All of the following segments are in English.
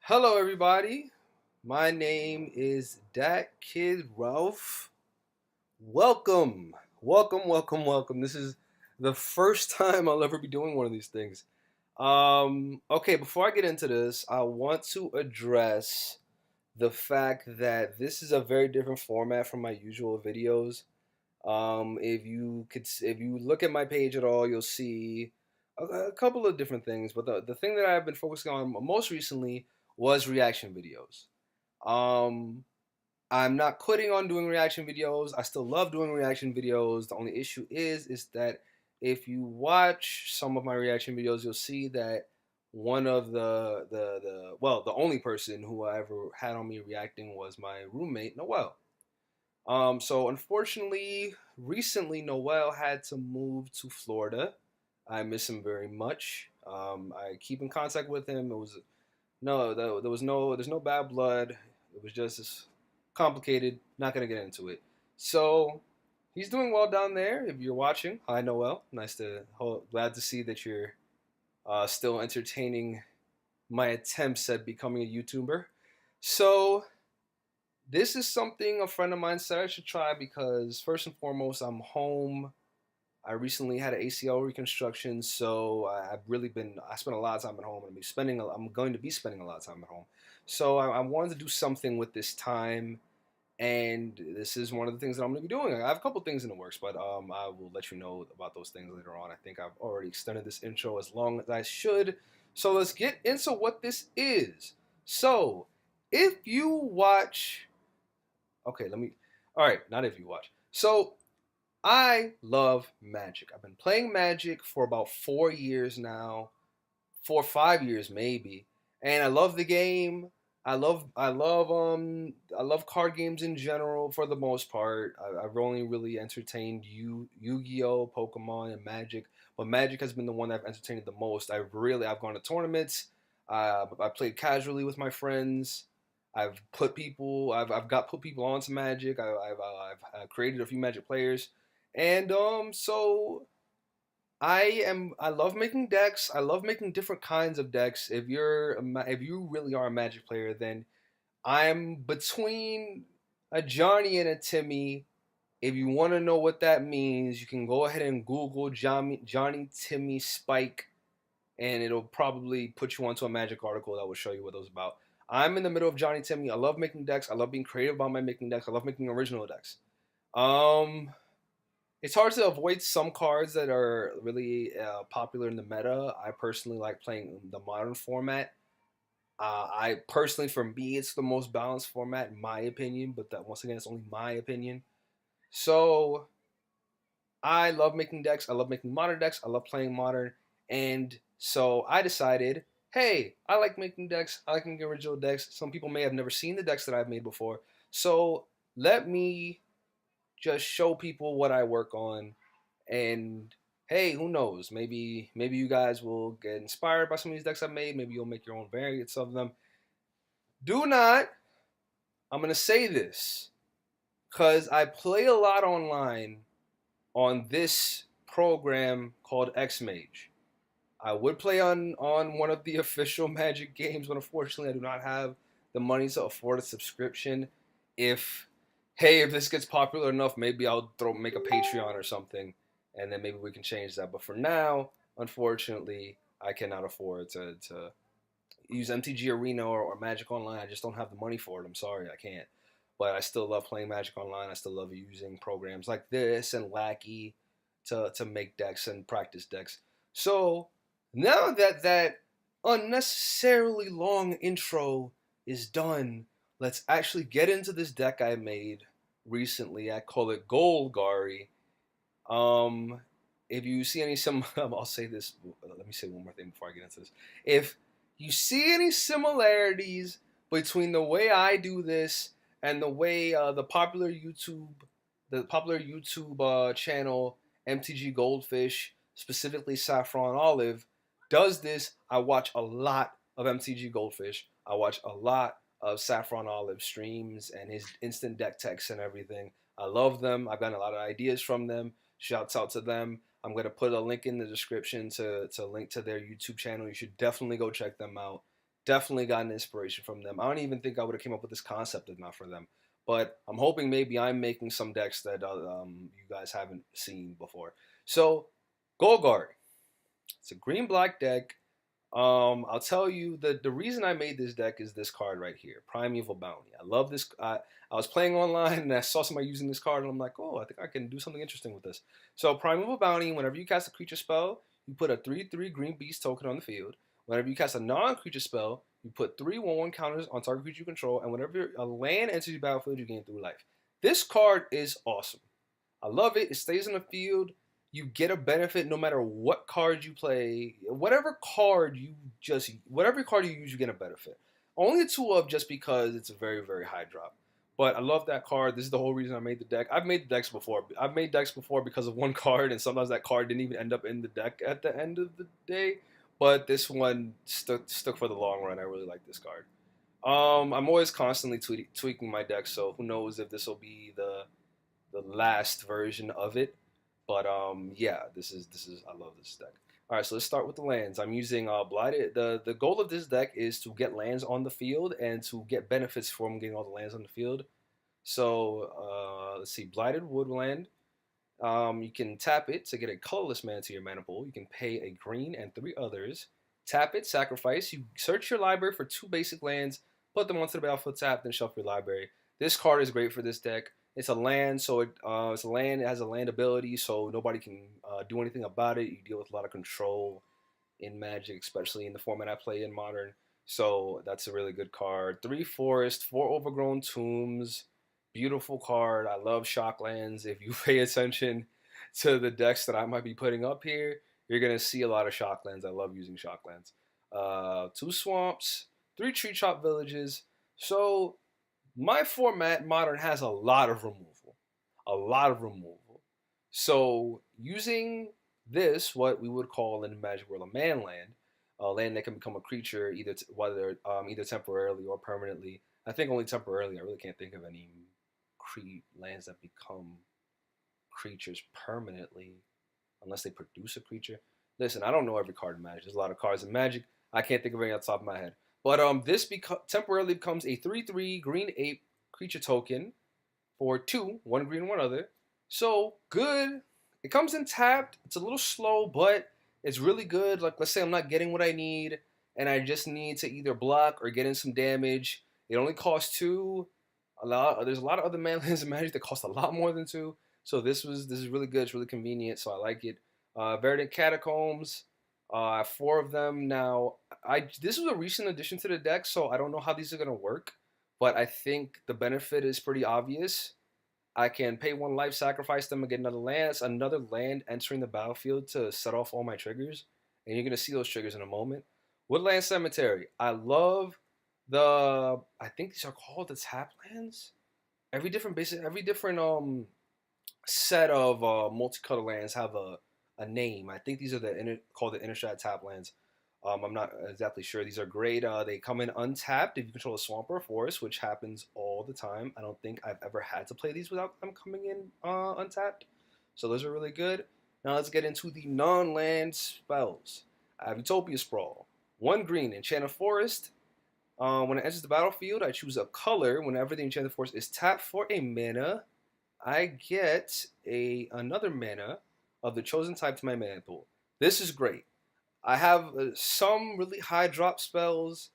Hello, everybody. My name is Dat Kid Ralph. Welcome. This is the first time I'll ever be doing one of these things. Okay, before I get into this, I want to address the fact that this is a very different format from my usual videos. If you look at my page at all, you'll see a couple of different things. But the thing that I've been focusing on most recently was reaction videos. Um, I'm not quitting on doing reaction videos. I still love doing reaction videos. The only issue is that if you watch some of my reaction videos, you'll see that one of the only person who I ever had on me reacting was my roommate Noel. So unfortunately, recently Noel had to move to Florida. I miss him very much. I keep in contact with him. It was no, there's no bad blood. It was just complicated. Not gonna get into it. So he's doing well down there. If you're watching, hi Noel. Glad to see that you're still entertaining my attempts at becoming a YouTuber. So this is something a friend of mine said I should try because first and foremost, I'm home. I recently had an ACL reconstruction, so I spent a lot of time at home, and I'm going to be spending a lot of time at home. So I wanted to do something with this time, and this is one of the things that I'm going to be doing. I have a couple things in the works, but I will let you know about those things later on. I think I've already extended this intro as long as I should. So let's get into what this is. So if you watch, okay, let me. All right, not if you watch. So I love Magic. I've been playing Magic for about 4 years now, 4 or 5 years maybe, and I love the game. I love card games in general for the most part. I've only really entertained Yu-Gi-Oh, Pokemon, and Magic, but Magic has been the one that I've entertained the most. I've gone to tournaments. I played casually with my friends. I've got put people onto Magic. I've created a few Magic players. And I love making decks. I love making different kinds of decks. If you really are a Magic player, then I'm between a Johnny and a Timmy. If you want to know what that means, you can go ahead and Google Johnny Timmy Spike, and it'll probably put you onto a Magic article that will show you what those about. I'm in the middle of Johnny Timmy. I love making decks. I love being creative about my making decks. I love making original decks. Um, it's hard to avoid some cards that are really popular in the meta. I personally like playing the modern format. I personally, for me, it's the most balanced format in my opinion. But that once again, it's only my opinion. So I love making decks. I love making modern decks. I love playing modern, and so I decided, hey, I like making decks. I like making original decks. Some people may have never seen the decks that I've made before. So let me just show people what I work on, and hey, who knows? Maybe you guys will get inspired by some of these decks I've made. Maybe you'll make your own variants of them. Do not. I'm gonna say this because I play a lot online on this program called X Mage. I would play on one of the official Magic games, but unfortunately, I do not have the money to afford a subscription. If if this gets popular enough, maybe I'll make a Patreon or something, and then maybe we can change that. But for now, unfortunately, I cannot afford to use MTG Arena or Magic Online. I just don't have the money for it. I'm sorry, I can't. But I still love playing Magic Online. I still love using programs like this and Lackey to make decks and practice decks. So now that that unnecessarily long intro is done, let's actually get into this deck I made recently. I call it GoalGari. Um, if you see any I'll say this. Let me say one more thing before I get into this. If you see any similarities between the way I do this and the way the popular YouTube channel MTG Goldfish, specifically Saffron Olive, does this, I watch a lot of MTG Goldfish. I watch a lot of Saffron Olive streams and his instant deck techs and everything. I love them. I've gotten a lot of ideas from them. Shouts out to them. I'm going to put a link in the description to link to their YouTube channel. You should definitely go check them out. Definitely got an inspiration from them. I don't even think I would have came up with this concept if not for them. But I'm hoping maybe I'm making some decks that you guys haven't seen before. So, GoalGari. It's a green black deck. I'll tell you the reason I made this deck is this card right here, Primeval Bounty. I love this. I was playing online and I saw somebody using this card, and I'm like, oh, I think I can do something interesting with this. So Primeval Bounty, whenever you cast a creature spell, you put a 3/3 green beast token on the field. Whenever you cast a non-creature spell, you put 3/1/1 counters on target creature you control, and whenever a land enters your battlefield, you gain 3 life. This card is awesome. I love it. It stays in the field. You get a benefit no matter what card you play. Whatever card you use, you get a benefit. Only a 2 of just because it's a very, very high drop. But I love that card. This is the whole reason I made the deck. I've made the decks before. I've made decks before because of one card, and sometimes that card didn't even end up in the deck at the end of the day. But this one stuck for the long run. I really like this card. I'm always constantly tweaking my deck, so who knows if this will be the last version of it. But yeah, this is I love this deck. All right, so let's start with the lands. I'm using Blighted. The goal of this deck is to get lands on the field and to get benefits from getting all the lands on the field. So let's see, Blighted Woodland. You can tap it to get a colorless mana to your mana pool. You can pay a green and 3 others. Tap it, sacrifice. You search your library for 2 basic lands, put them onto the battlefield tapped, then shuffle your library. This card is great for this deck. It's a land, so it's a land. It has a land ability, so nobody can do anything about it. You deal with a lot of control in Magic, especially in the format I play in Modern. So that's a really good card. 3 forest, 4 overgrown tombs. Beautiful card. I love shocklands. If you pay attention to the decks that I might be putting up here, you're gonna see a lot of shocklands. I love using shocklands. 2 swamps, 3 tree chop villages. So my format modern has a lot of removal, a lot of removal. So using this, what we would call in the Magic World a man land, a land that can become a creature whether either temporarily or permanently. I think only temporarily. I really can't think of any lands that become creatures permanently unless they produce a creature. Listen, I don't know every card in Magic. There's a lot of cards in Magic. I can't think of any off the top of my head. But this temporarily becomes a 3/3 green ape creature token for 2, 1 green, 1 other. So good. It comes in tapped. It's a little slow, but it's really good. Like, let's say I'm not getting what I need, and I just need to either block or get in some damage. It only costs 2. There's a lot of other manlands in Magic that cost a lot more than 2. So this is really good. It's really convenient. So I like it. Verdant Catacombs. 4 of them now. This was a recent addition to the deck, so I don't know how these are gonna work, but I think the benefit is pretty obvious. I can pay 1 life, sacrifice them, and get another land. It's another land entering the battlefield to set off all my triggers, and you're gonna see those triggers in a moment. Woodland Cemetery. I love I think these are called the tap lands. Every different set of multicolor lands have a name. I think these are called the Innistrad tap lands. I'm not exactly sure. These are great. They come in untapped if you control a swamp or a forest, which happens all the time. I don't think I've ever had to play these without them coming in untapped. So those are really good. Now let's get into the non-land spells. I have Utopia Sprawl. 1 green, enchant a forest. When it enters the battlefield, I choose a color. Whenever the enchanted forest is tapped for a mana, I get another mana of the chosen type to my mana pool. This is great. I have some really high drop spells,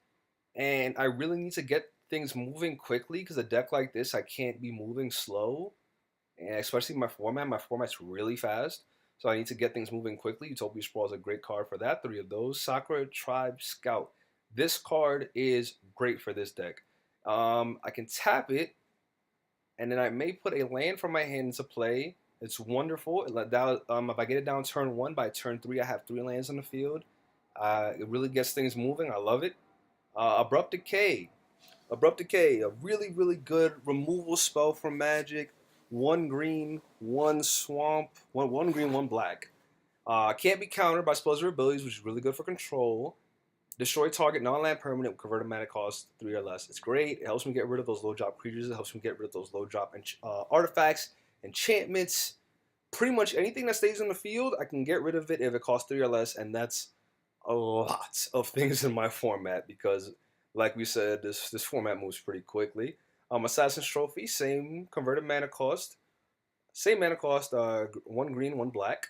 and I really need to get things moving quickly because a deck like this, I can't be moving slow, and especially my format. My format's really fast, so I need to get things moving quickly. Utopia Sprawl is a great card for that. 3 of those. Sakura Tribe Scout. This card is great for this deck. I can tap it, and then I may put a land from my hand into play. It's wonderful. If I get it down turn 1, by turn 3, I have 3 lands on the field. It really gets things moving. I love it. Abrupt Decay. Abrupt Decay, a really, really good removal spell from Magic. 1 green, 1 swamp, 1 green, 1 black. Can't be countered by spells or abilities, which is really good for control. Destroy target non-land permanent with converted mana cost 3 or less. It's great. It helps me get rid of those low drop creatures. It helps me get rid of those low drop artifacts, enchantments. Pretty much anything that stays in the field, I can get rid of it if it costs 3 or less, and that's a lot of things in my format because Like we said, this format moves pretty quickly. Assassin's Trophy, same converted mana cost, same mana cost. One green, one black.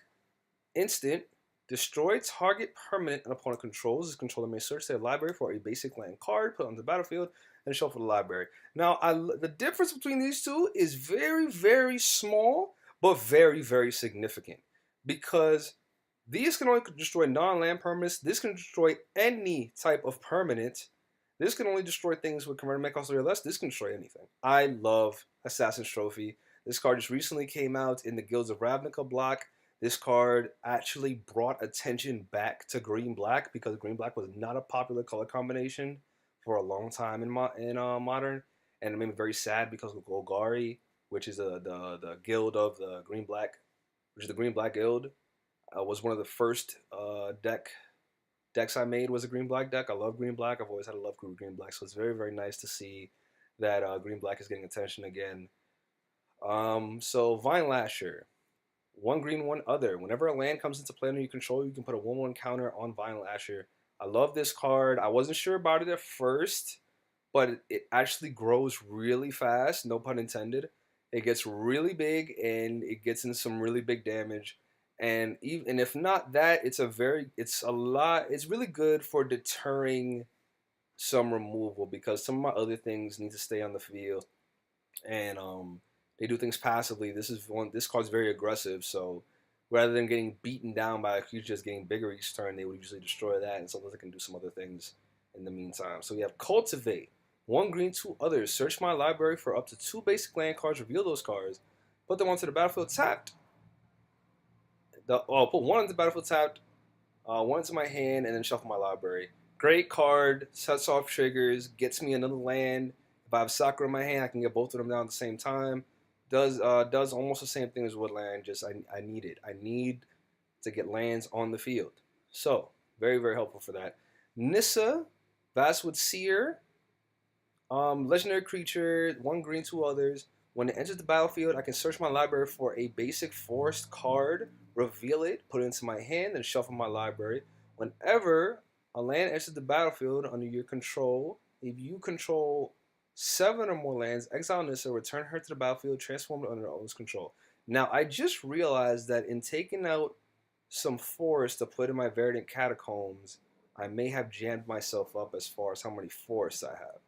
Instant, destroy target permanent an opponent controls. This controller may search their library for a basic land card, put it on the battlefield, and shuffle the library. Now, the difference between these two is very, very small, but very, very significant. Because these can only destroy non-land permanents. This can destroy any type of permanent. This can only destroy things with converted mana cost 3 or less. This can destroy anything. I love Assassin's Trophy. This card just recently came out in the Guilds of Ravnica block. This card actually brought attention back to green black because green black was not a popular color combination for a long time in modern, and it made me very sad because of GoalGari, which is the guild of the green black, which is the green black guild, was one of the first decks I made was a green black deck. I love green black. I've always had a love for green black, so it's very very nice to see that green black is getting attention again. So Vine Lasher. One green, one other. Whenever a land comes into play under your control, you can put a 1/1 counter on Vine Lasher. I love this card. I wasn't sure about it at first, but it actually grows really fast, no pun intended. It gets really big and it gets in some really big damage. And even if not that, it's really good for deterring some removal because some of my other things need to stay on the field. And they do things passively. This card's very aggressive, so rather than getting beaten down by a creature just getting bigger each turn, they would usually destroy that, and sometimes they can do some other things in the meantime. So we have Cultivate. One green, two others. Search my library for up to 2 basic land cards. Reveal those cards. Put them onto the battlefield tapped. Put one onto the battlefield tapped, one into my hand, and then shuffle my library. Great card. Sets off triggers. Gets me another land. If I have Sakura in my hand, I can get both of them down at the same time. Does almost the same thing as Woodland. Just I need it. I need to get lands on the field. So very very helpful for that. Nissa, Vastwood Seer, legendary creature, one green, two others. When it enters the battlefield, I can search my library for a basic forest card, reveal it, put it into my hand, and shuffle my library. Whenever a land enters the battlefield under your control, if you control 7 or more lands, exile Nissa, return her to the battlefield, transform it under her owner's control. Now, I just realized that in taking out some forest to put in my Verdant Catacombs, I may have jammed myself up as far as how many forests I have.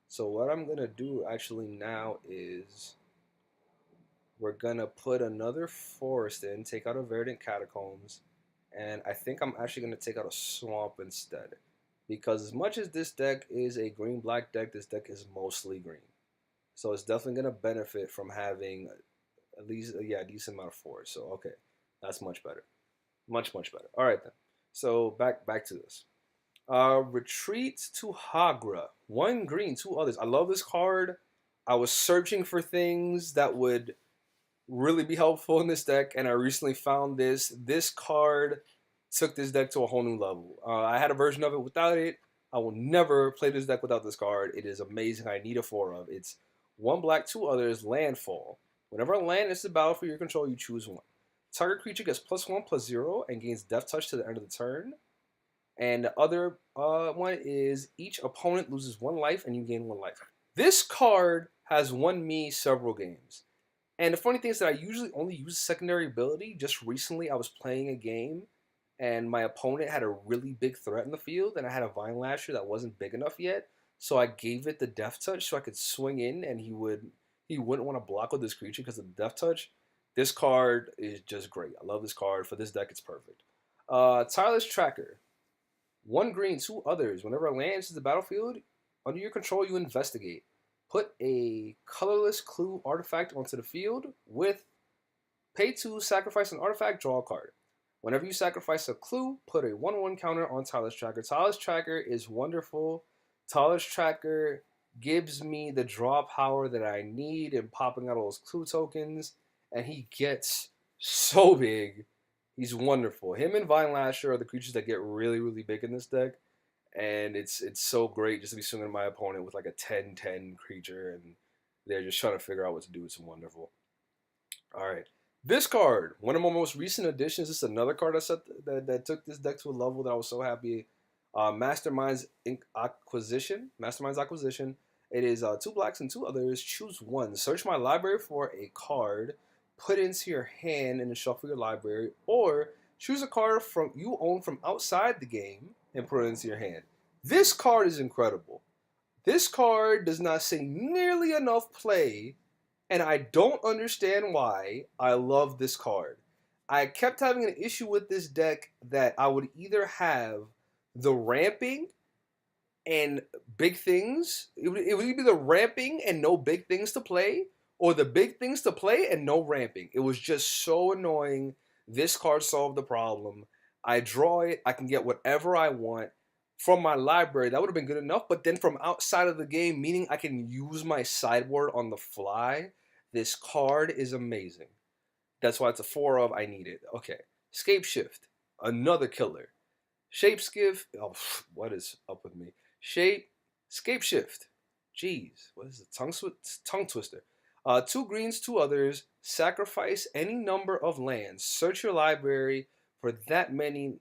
So what I'm going to do actually now is we're going to put another forest in, take out a Verdant Catacombs, and I think I'm actually going to take out a swamp instead. Because as much as this deck is a green-black deck, this deck is mostly green. So it's definitely going to benefit from having at least, a decent amount of forest. So, okay, that's much better. Much, much better. All right, then. So back to this. Retreat to Hagra. One green, two others. I love this card. I was searching for things that would really be helpful in this deck, and I recently found this. This card took this deck to a whole new level. I had a version of it without it. I will never play this deck without this card. It is amazing. I need a 4 of. It's one black, two others, landfall. Whenever a land is the battle for your control, you choose one. Target creature gets +1/+0 and gains Death Touch to the end of the turn. And the other one is each opponent loses 1 life and you gain 1 life. This card has won me several games. And the funny thing is that I usually only use secondary ability. Just recently I was playing a game and my opponent had a really big threat in the field and I had a Vine Lasher that wasn't big enough yet. So I gave it the Death Touch so I could swing in and he wouldn't want to block with this creature because of the Death Touch. This card is just great. I love this card. For this deck, it's perfect. Tireless Tracker. One green, two others. Whenever a land enters the battlefield, under your control, you investigate. Put a colorless clue artifact onto the field with pay 2, sacrifice an artifact, draw a card. Whenever you sacrifice a clue, put a 1/1 counter on Tireless Tracker. Tireless Tracker is wonderful. Tireless Tracker gives me the draw power that I need in popping out all those clue tokens, and he gets so big. He's wonderful. Him and Vine Lasher are the creatures that get really, really big in this deck, and it's so great just to be swinging my opponent with like a 10/10 creature, and they're just trying to figure out what to do. It's wonderful. All right. This card, one of my most recent additions. This is another card that took this deck to a level that I was so happy. Mastermind's Acquisition. It is two blacks and two others. Choose one. Search my library for a card. Put it into your hand and then shuffle your library, or choose a card from you own from outside the game and put it into your hand. This card is incredible. This card does not see nearly enough play, and I don't understand why. I love this card. I kept having an issue with this deck that I would either have the ramping and big things. It would either be the ramping and no big things to play, or the big things to play and no ramping. It was just so annoying. This card solved the problem. I draw it. I can get whatever I want from my library. That would have been good enough. But then from outside of the game, meaning I can use my sideboard on the fly. This card is amazing. That's why it's a four of. I need it. Okay. Scape Shift, another killer. Shapeskift. Oh, what is up with me? Scape Shift. Jeez, what is it? Tongue twister. Two greens, two others. Sacrifice any number of lands. Search your library for that many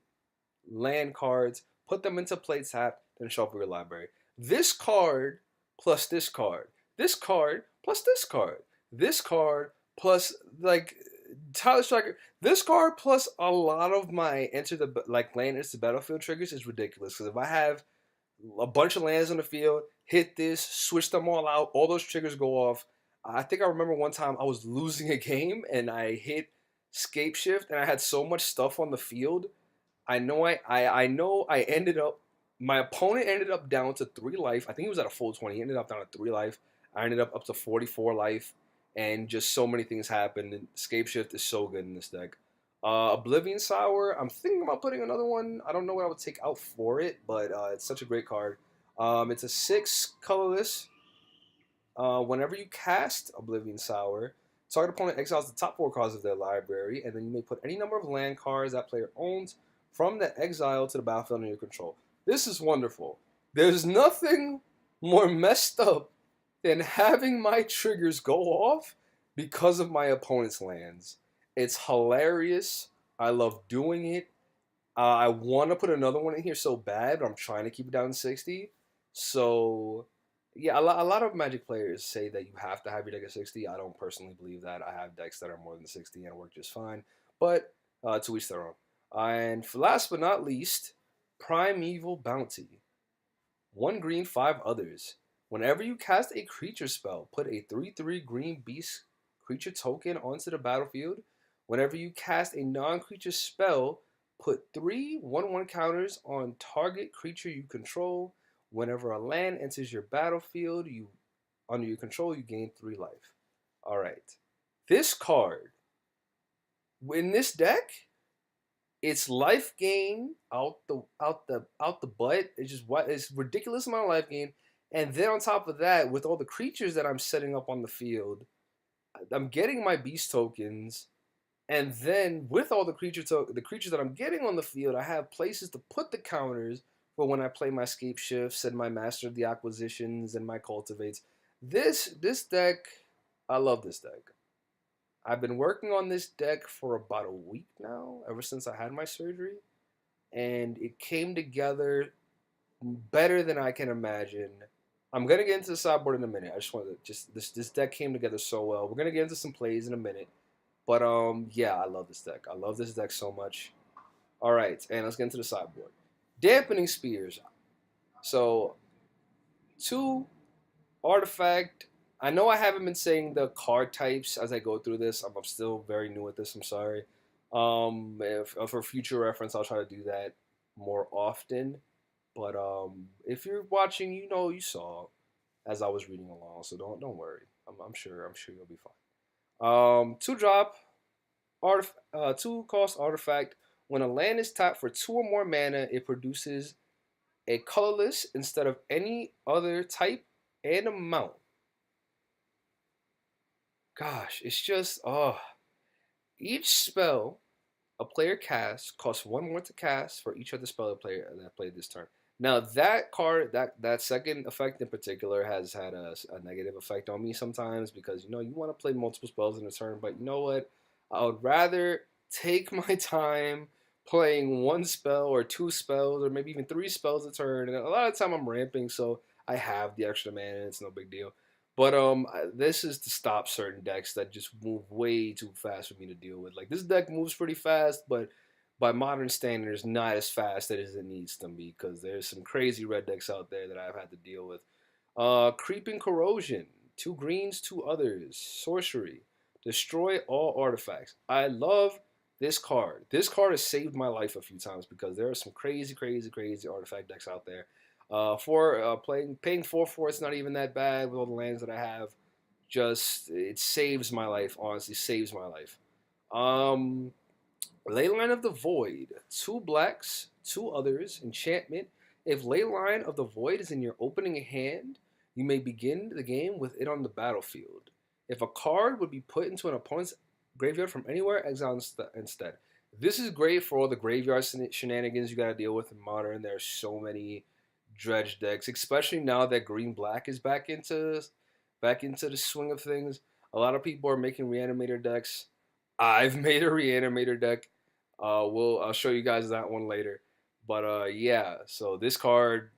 land cards. Put them into play tap. Then shuffle your library. This card plus this card. This card plus this card. This card plus like Tyler Striker. This card plus a lot of my enter the like land into the battlefield triggers is ridiculous. Because if I have a bunch of lands on the field, hit this, switch them all out, all those triggers go off. I think I remember one time I was losing a game and I hit Scape Shift and I had so much stuff on the field. I ended up my opponent ended up down to 3 life. I think he was at a full 20. He ended up down to 3 life. I ended up to 44 life, and just so many things happened. And Scape Shift is so good in this deck. Oblivion Sour. I'm thinking about putting another one. I don't know what I would take out for it, but it's such a great card. It's a 6 colorless. Whenever you cast Oblivion Sour, target opponent exiles the top 4 cards of their library, and then you may put any number of land cards that player owns from the exile to the battlefield under your control. This is wonderful. There's nothing more messed up than having my triggers go off because of my opponent's lands. It's hilarious. I love doing it. I want to put another one in here so bad, but I'm trying to keep it down to 60. So, yeah, a lot of Magic players say that you have to have your deck at 60. I don't personally believe that. I have decks that are more than 60 and work just fine. But to each their own. And for last but not least, Primeval Bounty. 1 green, 5 others. Whenever you cast a creature spell, put a 3/3 green beast creature token onto the battlefield. Whenever you cast a non-creature spell, put 3 1/1 counters on target creature you control. Whenever a land enters your battlefield, under your control, you gain 3 life. All right. This card in this deck, it's life gain out the butt. It's ridiculous amount of life gain. And then on top of that, with all the creatures that I'm setting up on the field, I'm getting my beast tokens, and then with all the the creatures that I'm getting on the field, I have places to put the counters for when I play my Scape Shifts and my Master of the Acquisitions and my Cultivates. This deck, I love this deck. I've been working on this deck for about a week now, ever since I had my surgery, and it came together better than I can imagine. I'm gonna get into the sideboard in a minute. I just wanted to this deck came together so well. We're gonna get into some plays in a minute, but yeah, I love this deck. I love this deck so much. All right, and let's get into the sideboard. Dampening Spears. So 2 artifact. I know I haven't been saying the card types as I go through this. I'm still very new at this. I'm sorry. For future reference, I'll try to do that more often. But if you're watching, you know you saw as I was reading along, so don't worry. I'm sure you'll be fine. 2 drop, 2 cost artifact. When a land is tapped for 2 or more mana, it produces a colorless instead of any other type and amount. Gosh, it's just each spell a player casts costs 1 more to cast for each other spell player that played this turn. Now that card, that second effect in particular, has had a negative effect on me sometimes because you want to play multiple spells in a turn, but you know what? I would rather take my time, playing one spell or two spells or maybe even three spells a turn. And a lot of the time I'm ramping, so I have the extra mana and it's no big deal. But this is to stop certain decks that just move way too fast for me to deal with. Like this deck moves pretty fast, but by modern standards, not as fast as it needs to be because there's some crazy red decks out there that I've had to deal with. Creeping Corrosion, two greens, two others, sorcery, destroy all artifacts. I love this card. This card has saved my life a few times because there are some crazy, crazy, crazy artifact decks out there. For paying 4 for it's not even that bad with all the lands that I have. Just it saves my life. Honestly, saves my life. Um, Leyline of the Void, two blacks, two others, enchantment. If Leyline of the Void is in your opening hand, you may begin the game with it on the battlefield. If a card would be put into an opponent's graveyard from anywhere, exile instead. This is great for all the graveyard shenanigans you gotta deal with in Modern. There's so many dredge decks, especially now that Green Black is back into the swing of things. A lot of people are making reanimator decks. I've made a reanimator deck. I'll show you guys that one later. But yeah, so this card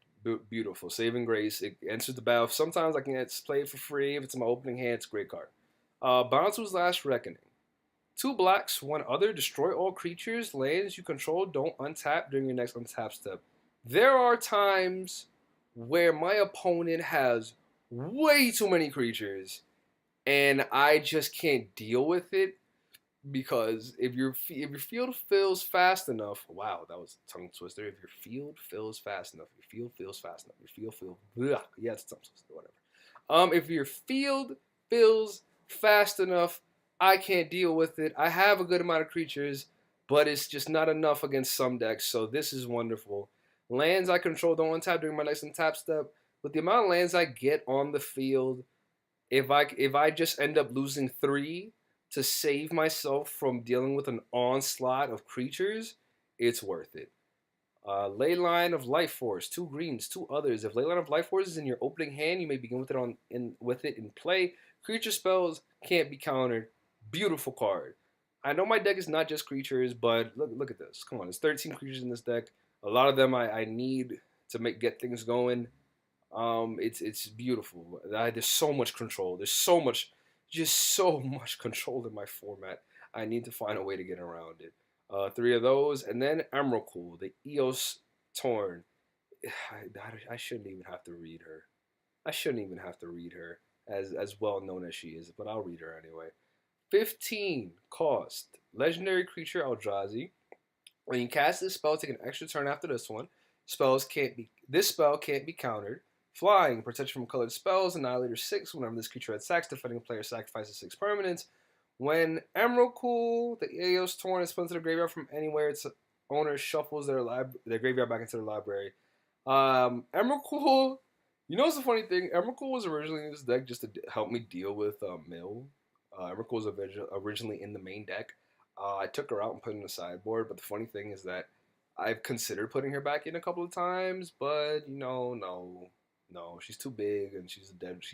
beautiful, saving grace. It enters the battle. Sometimes I can play it for free if it's in my opening hand. It's a great card. Bounce's Last Reckoning. Two blacks, one other. Destroy all creatures, lands you control. Don't untap during your next untap step. There are times where my opponent has way too many creatures, and I just can't deal with it because if your field fills fast enough, wow, that was a tongue twister. If your field fills fast enough, your field fills fast enough, your field yeah, it's a tongue twister, whatever. If your field fills fast enough, I can't deal with it. I have a good amount of creatures, but it's just not enough against some decks. So this is wonderful. Lands I control don't untap during my next untap step. With the amount of lands I get on the field, if I just end up losing three to save myself from dealing with an onslaught of creatures, it's worth it. Leyline of Life Force, two greens, two others. If Leyline of Life Force is in your opening hand, you may begin with it in play. Creature spells can't be countered. Beautiful card. I know my deck is not just creatures, but look at this. Come on, there's 13 creatures in this deck. A lot of them I need to get things going. It's beautiful. There's so much control. There's just so much control in my format. I need to find a way to get around it. Three of those, and then Emrakul, the Eos Torn. I shouldn't even have to read her. I shouldn't even have to read her, as well known as she is, but I'll read her anyway. 15 cost. Legendary creature Eldrazi. When you cast this spell, take an extra turn after this one. This spell can't be countered. Flying, protection from colored spells, Annihilator 6. Whenever this creature attacks, defending player sacrifices 6 permanents. When Emrakul, the Eos Torn, is put into the graveyard from anywhere, its owner shuffles their graveyard back into their library. Emrakul, you know what's the funny thing? Emrakul was originally in this deck just to help me deal with Mill. Emrakul was originally in the main deck. I took her out and put her in the sideboard, but the funny thing is that I've considered putting her back in a couple of times, but no, she's too big and she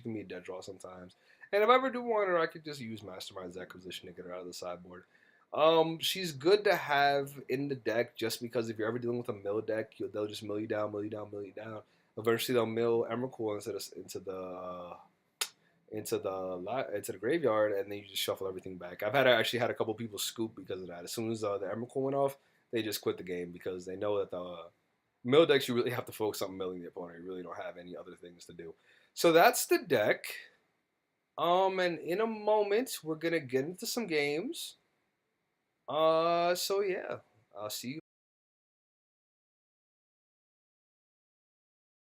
can be a dead draw sometimes. And if I ever do want her, I could just use Mastermind's acquisition to get her out of the sideboard. She's good to have in the deck just because if you're ever dealing with a mill deck, they'll just mill you down, mill you down, mill you down. Eventually, they'll mill Emrakul into the graveyard, and then you just shuffle everything back. I've actually had a couple people scoop because of that. As soon as the Emrakul went off, they just quit the game because they know that the mill decks you really have to focus on milling the opponent. You really don't have any other things to do. So that's the deck. And in a moment we're gonna get into some games. So yeah, I'll see you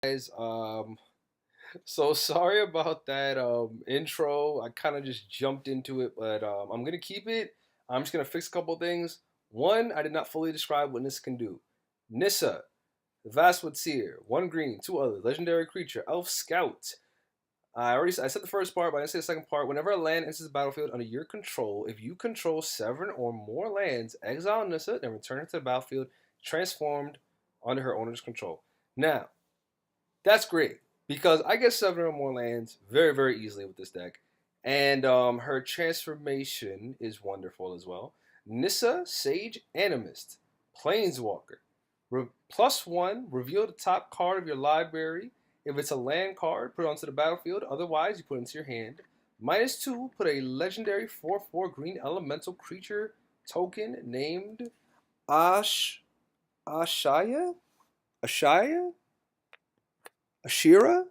guys. So sorry about that intro. I kind of just jumped into it, but I'm gonna keep it. I'm just gonna fix a couple things. One, I did not fully describe what Nissa can do. Nissa, the Vastwood Seer, one green, two others, legendary creature, Elf Scout. I said the first part, but I didn't say the second part. Whenever a land enters the battlefield under your control, if you control 7 or more lands, exile Nissa, then return it to the battlefield, transformed under her owner's control. Now, that's great because I get 7 or more lands very, very easily with this deck, and her transformation is wonderful as well. Nissa, Sage Animist. Planeswalker. +1, reveal the top card of your library. If it's a land card, put it onto the battlefield. Otherwise, you put it into your hand. -2, put a legendary 4/4 green elemental creature token named Ash Ashaya? Ashaya? Ashira?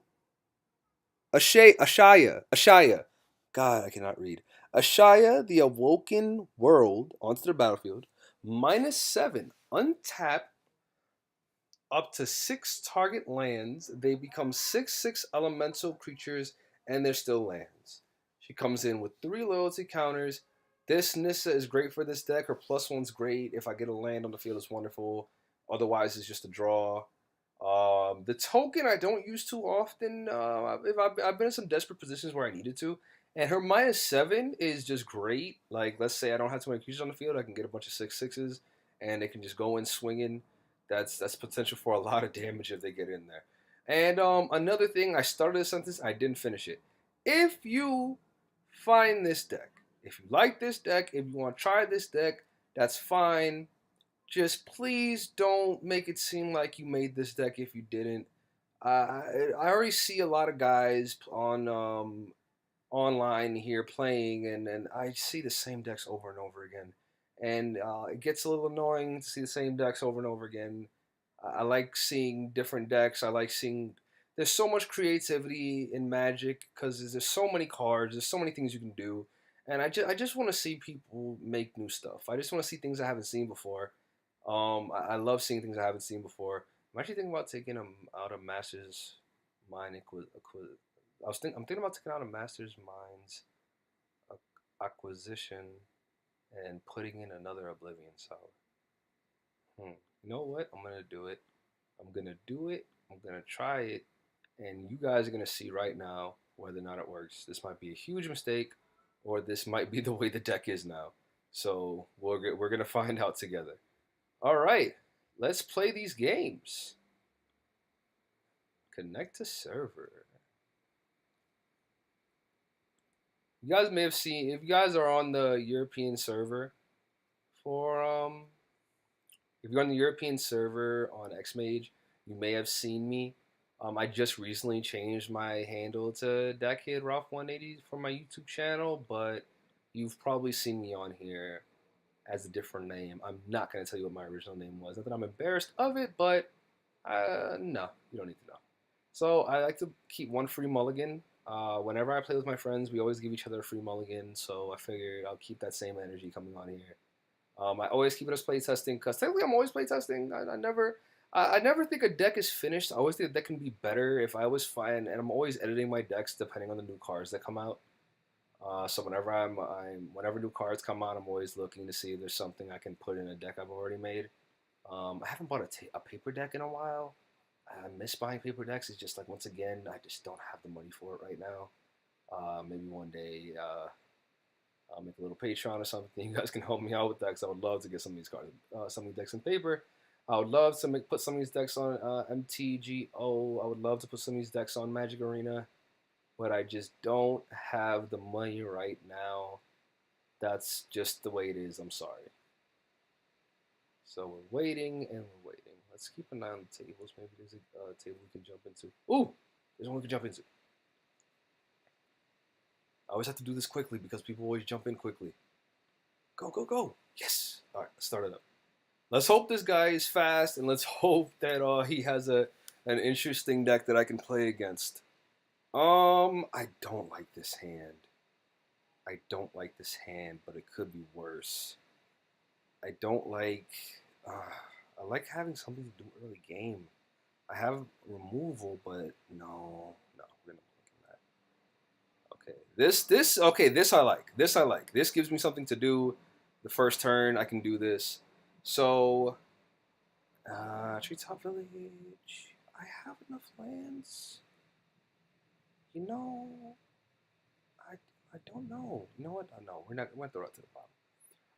Ashaya. God, I cannot read. Ashaya, the Awoken World, onto the battlefield. -7, untap up to 6 target lands. They become 6/6 elemental creatures, and they're still lands. She comes in with 3 loyalty counters. This Nissa is great for this deck. Her +1's great. If I get a land on the field, it's wonderful. Otherwise, it's just a draw. The token I don't use too often. If I've been in some desperate positions where I needed to, and her -7 is just great. Like, let's say I don't have too many creatures on the field, I can get a bunch of 6/6s, and they can just go in swinging. That's potential for a lot of damage if they get in there. And another thing, I started a sentence, I didn't finish it. If you find this deck, if you like this deck, if you want to try this deck, that's fine. Just please don't make it seem like you made this deck if you didn't. I already see a lot of guys on online here playing, and I see the same decks over and over again. And it gets a little annoying to see the same decks over and over again. I like seeing different decks. I like seeing there's so much creativity in Magic because there's so many cards. There's so many things you can do, and I just want to see people make new stuff. I just want to see things I haven't seen before. I love seeing things I haven't seen before. I'm actually thinking about taking them out of Masters Mind I'm thinking about taking out a Master's Minds acquisition and putting in another Oblivion Sour. You know what? I'm gonna do it. I'm gonna do it. I'm gonna try it, and you guys are gonna see right now whether or not it works. This might be a huge mistake, or this might be the way the deck is now. So we're gonna find out together. All right, let's play these games. Connect to server. You guys may have seen, if you guys are on the European server for if you're on the European server on Xmage, you may have seen me. I just recently changed my handle to Decade Ralph 180 for my YouTube channel, but you've probably seen me on here as a different name. I'm not gonna tell you what my original name was. Not that I'm embarrassed of it, but no, you don't need to know. So I like to keep one free mulligan. Whenever I play with my friends, we always give each other a free mulligan. So I figured I'll keep that same energy coming on here. I always keep it as playtesting because technically I'm always playtesting. I never think a deck is finished. I always think a deck can be better if I always find, and I'm always editing my decks depending on the new cards that come out. So whenever new cards come out, I'm always looking to see if there's something I can put in a deck I've already made. I haven't bought a paper deck in a while. I miss buying paper decks. It's just like, once again, I just don't have the money for it right now. Maybe one day I'll make a little Patreon or something. You guys can help me out with that because I would love to get some of these cards, some of these decks in paper. I would love to put some of these decks on MTGO. I would love to put some of these decks on Magic Arena, but I just don't have the money right now. That's just the way it is. I'm sorry. So we're waiting and we're waiting. Let's keep an eye on the tables. Maybe there's a table we can jump into. Ooh, there's one we can jump into. I always have to do this quickly because people always jump in quickly. Go, go, go. Yes. All right, let's start it up. Let's hope this guy is fast, and let's hope that he has an interesting deck that I can play against. I don't like this hand. I don't like this hand, but it could be worse. I don't like. I like having something to do early game. I have removal, but no, we're not looking at that. Okay, this I like. This I like. This gives me something to do. The first turn, I can do this. So, Treetop Village. I have enough lands. You know, I don't know. You know what? No, we're not. We're going to throw it to the bottom.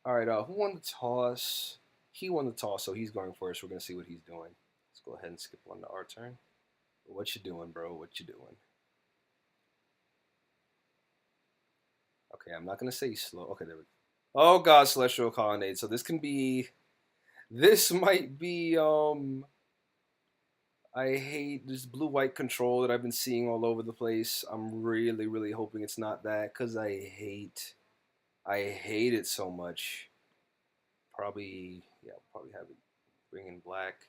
All right. Who won the toss? He won the toss, so he's going first. We're gonna see what he's doing. Let's go ahead and skip on to our turn. What you doing, bro? What you doing? Okay, I'm not gonna say slow. Okay, there we go. Oh God, Celestial Colonnade. So this can be This might be I hate this blue-white control that I've been seeing all over the place. I'm really, really hoping it's not that because I hate it so much. Probably, yeah, probably have it bring in black,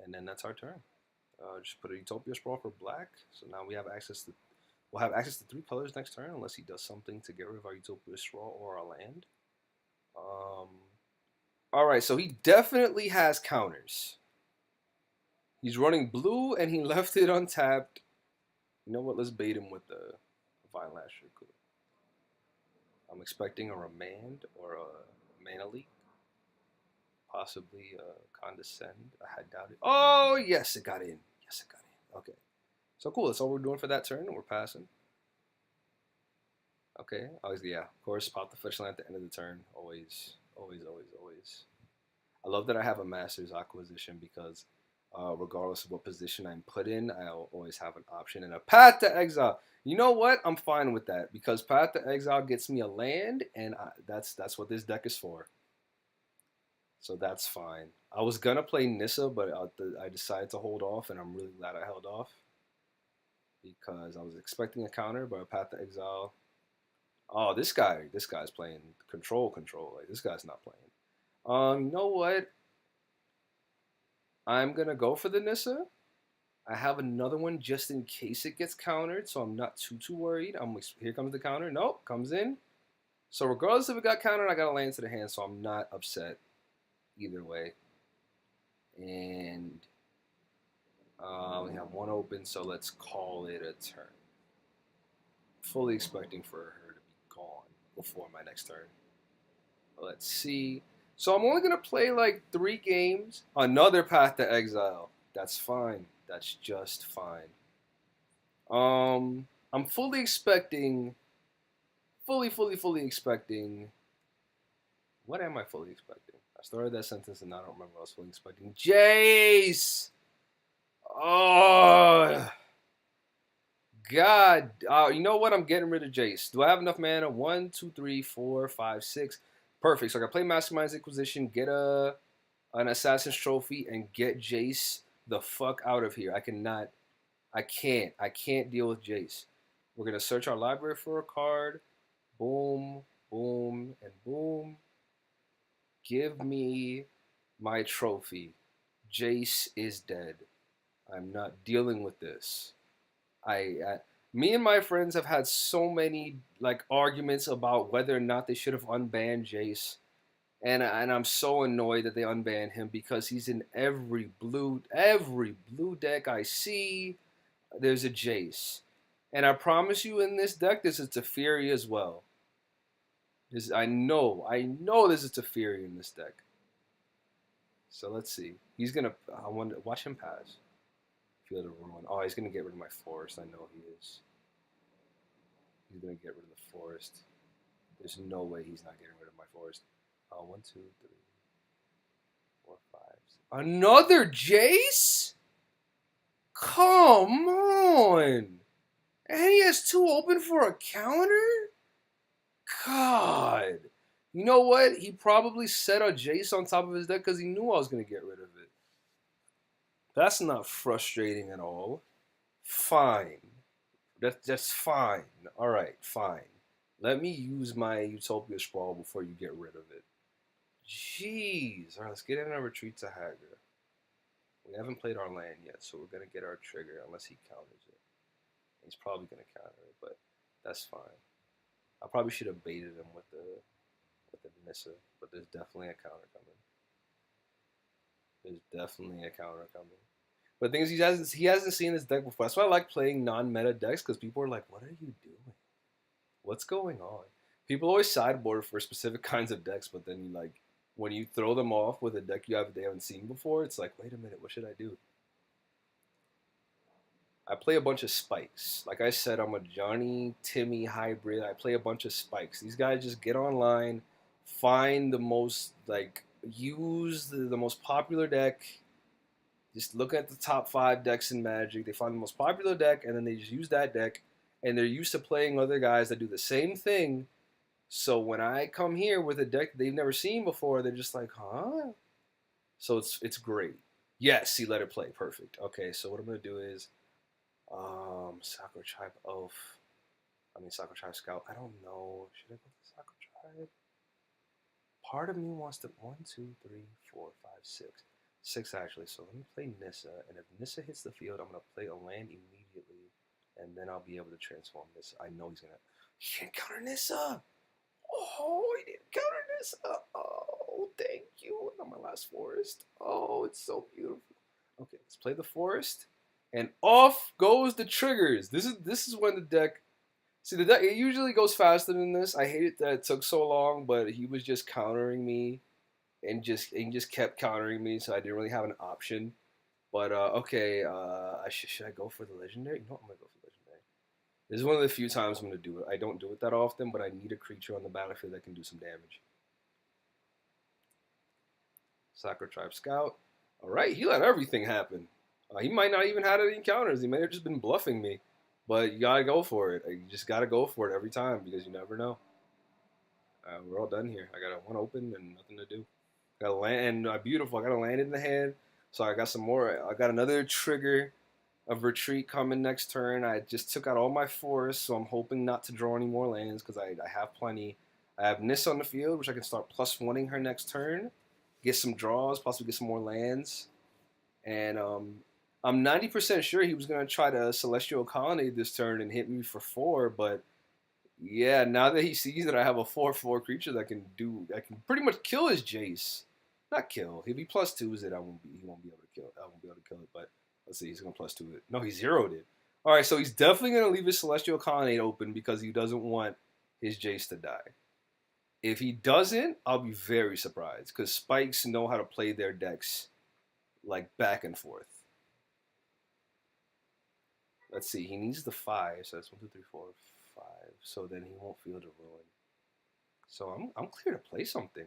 and then that's our turn. Just put a Utopia Sprawl for black. So now we'll have access to 3 colors next turn unless he does something to get rid of our Utopia Sprawl or our land. Um, all right, so he definitely has counters. He's running blue and he left it untapped. You know what? Let's bait him with the Vine Lasher. I'm expecting a Remand or a Mana Leak. Possibly Condescend. I had doubted. Oh, yes, it got in. Yes, it got in. Okay. So cool. That's all we're doing for that turn. We're passing. Okay. Always, yeah. Of course, pop the fetch line at the end of the turn. Always, always, always, always. I love that I have a Master's Acquisition because regardless of what position I'm put in, I'll always have an option and a Path to Exile. You know what? I'm fine with that because Path to Exile gets me a land, and that's what this deck is for. So that's fine. I was gonna play Nissa, but I decided to hold off, and I'm really glad I held off because I was expecting a counter, but a Path to Exile. Oh, this guy's playing control. Like this guy's not playing. You know what? I'm gonna go for the Nissa. I have another one just in case it gets countered, so I'm not too worried. Here comes the counter. Nope, comes in. So regardless if it got countered, I got a land to the hand, so I'm not upset either way. And we have one open, so let's call it a turn. Fully expecting for her to be gone before my next turn. Let's see. So I'm only gonna play like 3 games. Another Path to Exile. That's fine. That's just fine. I'm fully expecting. Fully expecting. What am I fully expecting? I started that sentence and I don't remember what I was fully expecting. Jace. Oh. God, you know what? I'm getting rid of Jace. Do I have enough mana? 1, 2, 3, 4, 5, 6. Perfect. So I can play Mastermind's Inquisition, get an Assassin's Trophy, and get Jace the fuck out of here. I can't deal with Jace. We're gonna search our library for a card. Boom, boom, and boom. Give me my trophy. Jace is dead. I'm not dealing with this. Me and my friends have had so many like arguments about whether or not they should have unbanned Jace, and I'm so annoyed that they unbanned him because he's in every blue deck I see. There's a Jace, and I promise you, in this deck, there's a Teferi as well. I know there's a Teferi in this deck. So let's see. I wonder. Watch him pass. Field of Ruin. Oh, he's gonna get rid of my forest. I know he is. He's gonna get rid of the forest. There's no way he's not getting rid of my forest. 1, 2, 3, 4, 5. Another Jace? Come on! And he has 2 open for a counter? God. You know what? He probably set a Jace on top of his deck because he knew I was gonna get rid of it. That's not frustrating at all. Fine. That's fine. All right, fine. Let me use my Utopia Sprawl before you get rid of it. Jeez. All right, let's get in our retreat to Hagra. We haven't played our land yet, so we're gonna get our trigger unless he counters it. He's probably gonna counter it, but that's fine. I probably should have baited him with the Nissa, but there's definitely a counter coming. There's definitely a counter coming. But the thing is, he hasn't seen this deck before. That's why I like playing non-meta decks because people are like, "What are you doing? What's going on?" People always sideboard for specific kinds of decks, but then when you throw them off with a deck they haven't seen before, it's like, wait a minute, what should I do? I play a bunch of spikes. Like I said, I'm a Johnny Timmy hybrid. I play a bunch of spikes. These guys just get online, find the most use the most popular deck. Just look at the top 5 decks in Magic. They find the most popular deck, and then they just use that deck. And they're used to playing other guys that do the same thing. So when I come here with a deck they've never seen before, they're just like, huh? So it's great. Yes, he let it play. Perfect. Okay, so what I'm gonna do is Sakura Tribe Elf. I mean Sakura Tribe Scout. I don't know. Should I go to Sakura Tribe? Part of me wants to 1, 2, 3, 4, 5, 6. Six actually. So let me play Nissa, and if Nissa hits the field, I'm gonna play a land immediately, and then I'll be able to transform Nissa. I know he's gonna. He can't counter Nissa. Oh, he didn't counter Nissa. Oh, thank you. On my last forest. Oh, it's so beautiful. Okay, let's play the forest, and off goes the triggers. This is when the deck. See, the deck it usually goes faster than this. I hate it that it took so long, but he was just countering me and just kept countering me, so I didn't really have an option. But okay, should I go for the legendary? No, I'm gonna go for the legendary. This is one of the few times I'm gonna do it. I don't do it that often, but I need a creature on the battlefield that can do some damage. Sakura Tribe Scout. All right, he let everything happen. He might not even have any encounters. He may have just been bluffing me. But you gotta go for it. You just gotta go for it every time because you never know. We're all done here. I got one open and nothing to do. Got a land and beautiful. I got a land in the hand, so I got some more. I got another trigger of retreat coming next turn. I just took out all my forests, so I'm hoping not to draw any more lands because I have plenty. I have Nissa on the field, which I can start plus oneing her next turn, get some draws, possibly get some more lands, and I'm 90% sure he was gonna try to Celestial Colony this turn and hit me for 4, but yeah, now that he sees that I have a 4/4 creature that can pretty much kill his Jace. Not kill. If he plus twos it, he won't be able to kill it. I won't be able to kill it, but let's see, he's gonna plus two it. No, he zeroed it. Alright, so he's definitely gonna leave his Celestial Colonnade open because he doesn't want his Jace to die. If he doesn't, I'll be very surprised because Spikes know how to play their decks like back and forth. Let's see, he needs the 5, so that's 1, 2, 3, 4, 5. So then he won't feel the ruin. So I'm clear to play something.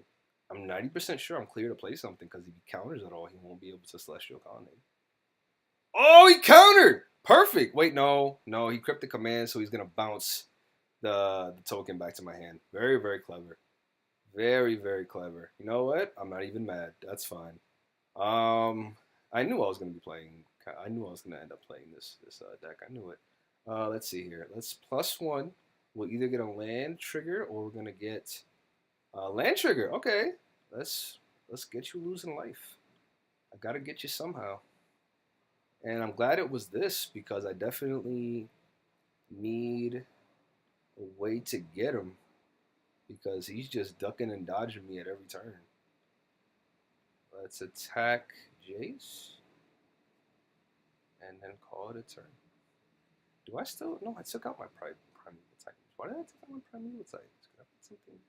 I'm 90% sure I'm clear to play something because if he counters at all, he won't be able to Celestial Colonnade. Oh, he countered! Perfect. Wait, no, he cryptic command, so he's gonna bounce the token back to my hand. Very, very clever. Very, very clever. You know what? I'm not even mad. That's fine. I knew I was gonna be playing. I knew I was gonna end up playing this deck. I knew it. Let's see here. Let's plus one. We'll either get a land trigger or we're gonna get land trigger. Okay, let's get you losing life. I gotta get you somehow. And I'm glad it was this because I definitely need a way to get him because he's just ducking and dodging me at every turn. Let's attack Jace and then call it a turn. Do I still? No, I took out my Primeval Titans. Why did I take out my Primeval Titans? Could I put something?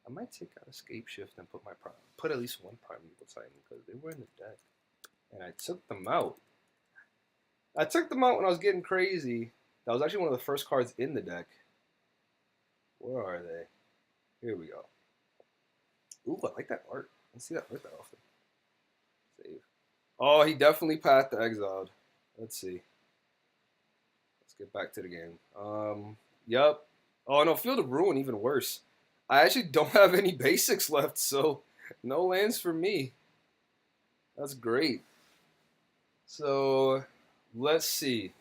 I might take out Escape Shift and put at least one Primeval Titan because they were in the deck. And I took them out. I took them out when I was getting crazy. That was actually one of the first cards in the deck. Where are they? Here we go. Ooh, I like that art. I don't see that art that often. Save. Oh, he definitely Path to Exiled. Let's see. Let's get back to the game. Yep. Oh no, Field of Ruin even worse. I actually don't have any basics left, so no lands for me. That's great. So let's see.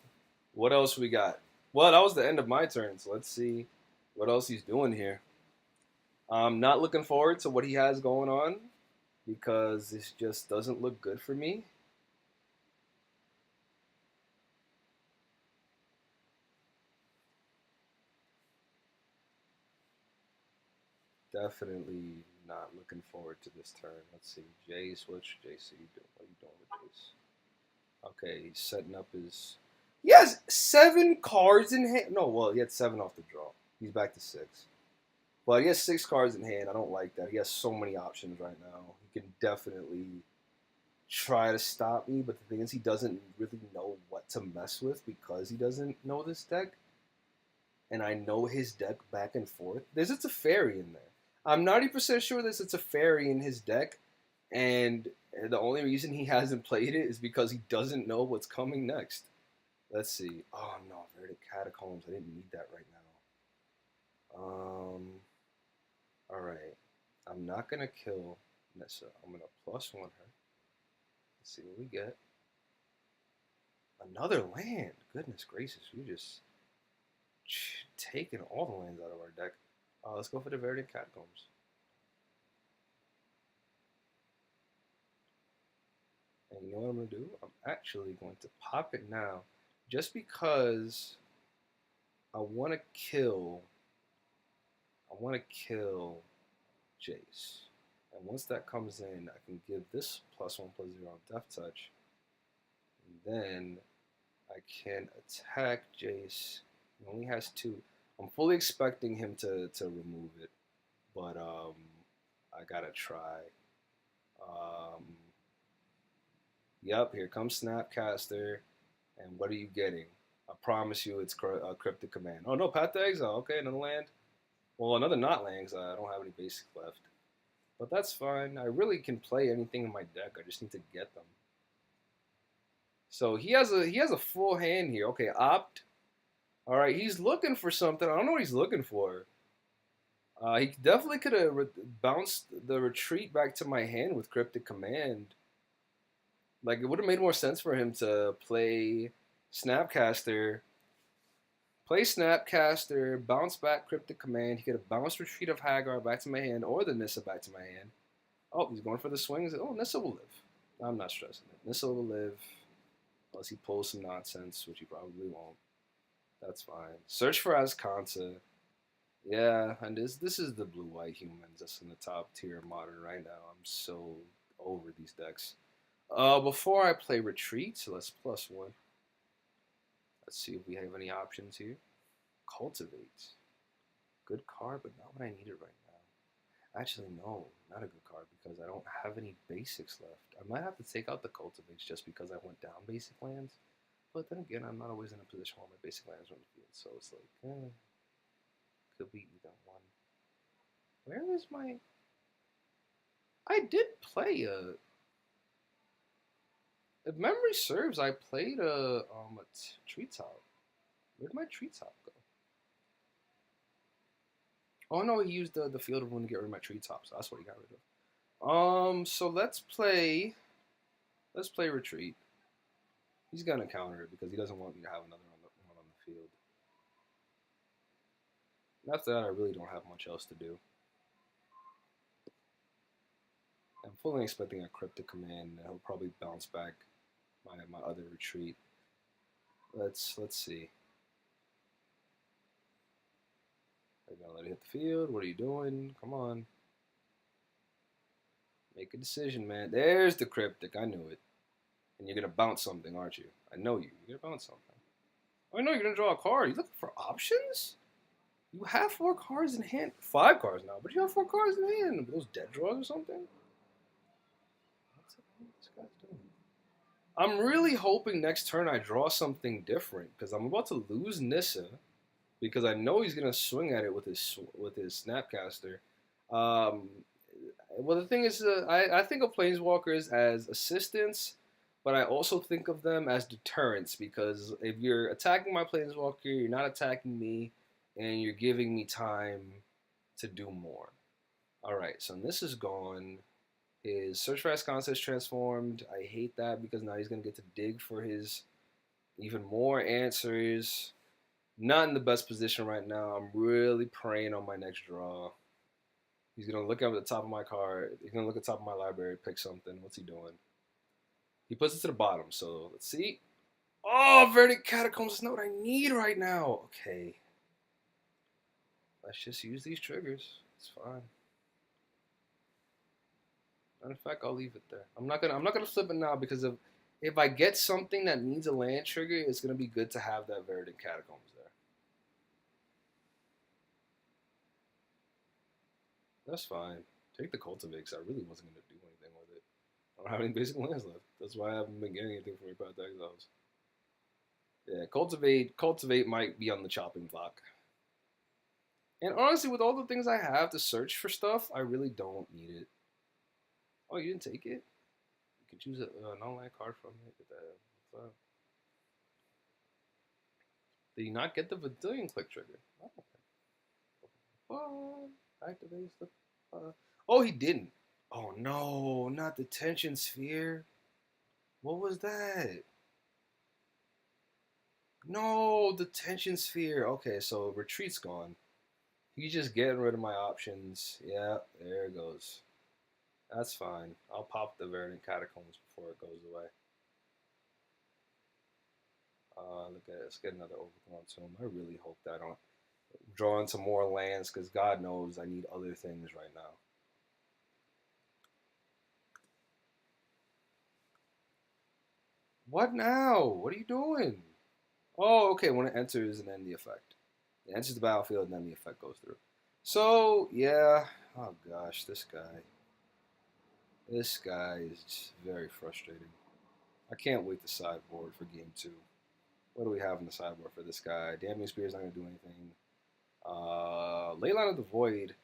What else we got? Well, that was the end of my turn, so let's see what else he's doing here. I'm not looking forward to what he has going on because this just doesn't look good for me. Definitely not looking forward to this turn. Let's see. Jace, what's Jace? What are you doing with Jace? Okay, he's setting up his. He has 7 cards in hand. No, well, he had 7 off the draw. He's back to 6. But he has 6 cards in hand. I don't like that. He has so many options right now. He can definitely try to stop me, but the thing is, he doesn't really know what to mess with because he doesn't know this deck. And I know his deck back and forth. There's a Teferi in there. I'm 90% sure there's a Teferi in his deck, and the only reason he hasn't played it is because he doesn't know what's coming next. Let's see. Oh no, Verdict Catacombs. I didn't need that right now. Alright. I'm not gonna kill Nessa. I'm gonna +1 her. Let's see what we get. Another land. Goodness gracious, you just taking all the lands out of our deck. Let's go for the Verdant Catacombs. And you know what I'm gonna do? I'm actually going to pop it now, just because I want to kill. I want to kill Jace. And once that comes in, I can give this +1/+0 on Death Touch. And then I can attack Jace. He only has 2. I'm fully expecting him to remove it, but I gotta try. Yep, here comes Snapcaster, and what are you getting? I promise you, it's Cryptic Command. Oh no, Path to Exile. Okay, another land. Well, another not land because I don't have any basics left. But that's fine. I really can play anything in my deck. I just need to get them. So he has a full hand here. Okay, opt. All right, he's looking for something. I don't know what he's looking for. He definitely could have bounced the retreat back to my hand with Cryptic Command. Like, it would have made more sense for him to play Snapcaster, bounce back Cryptic Command. He could have bounced Retreat of Hagar back to my hand, or the Nissa back to my hand. Oh, he's going for the swings. Oh, Nissa will live. I'm not stressing it. Nissa will live, unless he pulls some nonsense, which he probably won't. That's fine. Search for Azcanta. Yeah, and this is the blue-white humans that's in the top tier of Modern right now. I'm so over these decks. Before I play Retreat, so let's +1. Let's see if we have any options here. Cultivate. Good card, but not what I needed right now. Actually, no, not a good card because I don't have any basics left. I might have to take out the Cultivates just because I went down basic lands. But then again, I'm not always in a position where my basic lands are on the field, so it's like, could be either one. Where is my... I did play a... If memory serves, I played a Treetop. Where did my Treetop go? Oh no, he used the Field of Wind to get rid of my Treetop, so that's what he got rid of. So let's play Retreat. He's gonna counter it because he doesn't want me to have another one on the field. And after that, I really don't have much else to do. I'm fully expecting a Cryptic Command, and he'll probably bounce back my other Retreat. Let's see. Are you gonna let it hit the field? What are you doing? Come on. Make a decision, man. There's the Cryptic. I knew it. And you're gonna bounce something, aren't you? I know you. You're gonna bounce something. Oh, I know you're gonna draw a card. You looking for options? You have 4 cards in hand. 5 cards now, but you have 4 cards in hand. Are those dead draws or something? What's this guy's doing? I'm really hoping next turn I draw something different because I'm about to lose Nissa because I know he's gonna swing at it with his Snapcaster. Well, the thing is, I think of Planeswalkers as assistants, but I also think of them as deterrents because if you're attacking my Planeswalker, you're not attacking me, and you're giving me time to do more. Alright, so this is gone. His Search for Azcanta is transformed. I hate that because now he's going to get to dig for his even more answers. Not in the best position right now. I'm really praying on my next draw. He's going to look up at the top of my card. He's going to look at the top of my library, pick something. What's he doing? He puts it to the bottom, so let's see. Oh, Verdant Catacombs is not what I need right now. Okay. Let's just use these triggers. It's fine. And in fact, I'll leave it there. I'm not gonna flip it now because if I get something that needs a land trigger, it's gonna be good to have that Verdant Catacombs there. That's fine. Take the Cultivate, I really wasn't gonna do anything with it. I don't have any basic lands left. That's why I haven't been getting anything from your Path to Exiles. Yeah, Cultivate might be on the chopping block. And honestly, with all the things I have to search for stuff, I really don't need it. Oh, you didn't take it? You can choose a non-land card from it. Get that. Did you not get the Vidillion click trigger? Oh, okay. Activates the. Oh, he didn't. Oh no, not the tension sphere. What was that? No, the tension sphere. Okay, so retreat's gone. He's just getting rid of my options. Yeah, there it goes. That's fine. I'll pop the Verdant Catacombs before it goes away. Look at it. Let's get another Overgrown Tomb. I really hope that I don't draw into more lands because God knows I need other things right now. What now? What are you doing? Oh, okay. When it enters and then the effect. It enters the battlefield and then the effect goes through. So, yeah. Oh, gosh. This guy. This guy is just very frustrating. I can't wait to sideboard for game two. What do we have in the sideboard for this guy? Damning Spear is not going to do anything. Leyline of the Void,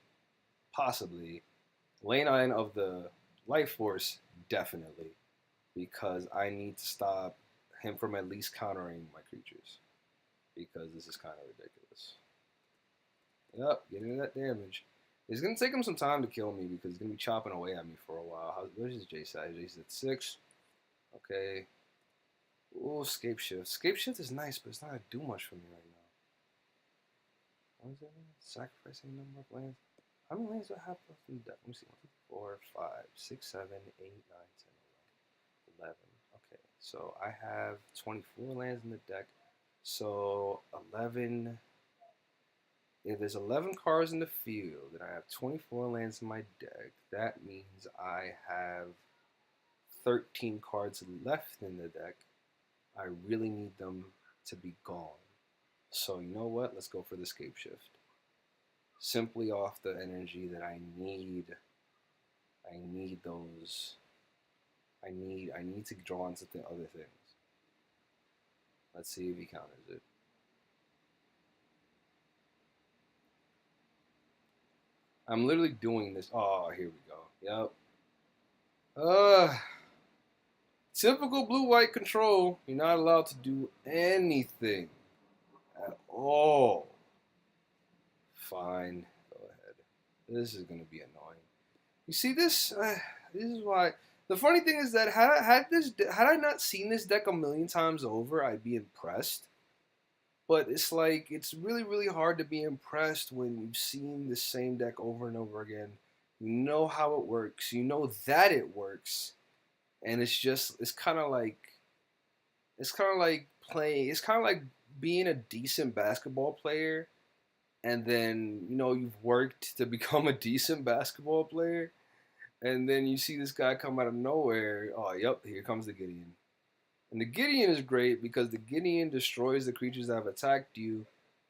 possibly. Leyline of the Life Force, definitely. Because I need to stop him from at least countering my creatures. Because this is kind of ridiculous. Yep, getting that damage. It's going to take him some time to kill me because he's going to be chopping away at me for a while. Where's his J side? J's at 6. Okay. Ooh, Scape Shift. Scape Shift is nice, but it's not going to do much for me right now. What is that mean? Sacrificing number of lands. How many lands do I have left in the deck? Let me see. 1, 2, 4, 5, 6, 7, 8, 9, 10, 11. Okay, so I have 24 lands in the deck. So 11. If there's 11 cards in the field and I have 24 lands in my deck, that means I have 13 cards left in the deck. I really need them to be gone. So you know what? Let's go for the Scape Shift. Simply off the energy that I need. I need those. I need to draw into the other things. Let's see if he counters it. I'm literally doing this. Oh, here we go. Yep. Typical blue-white control. You're not allowed to do anything at all. Fine. Go ahead. This is gonna be annoying. You see this? This is why. The funny thing is that had I not seen this deck a million times over, I'd be impressed. But it's like it's really hard to be impressed when you've seen the same deck over and over again. You know how it works. You know that it works, and it's kind of like playing. It's kind of like being a decent basketball player, and then you've worked to become a decent basketball player, and then you see this guy come out of nowhere. Oh, yep, here comes the Gideon. And the Gideon is great because the Gideon destroys the creatures that have attacked you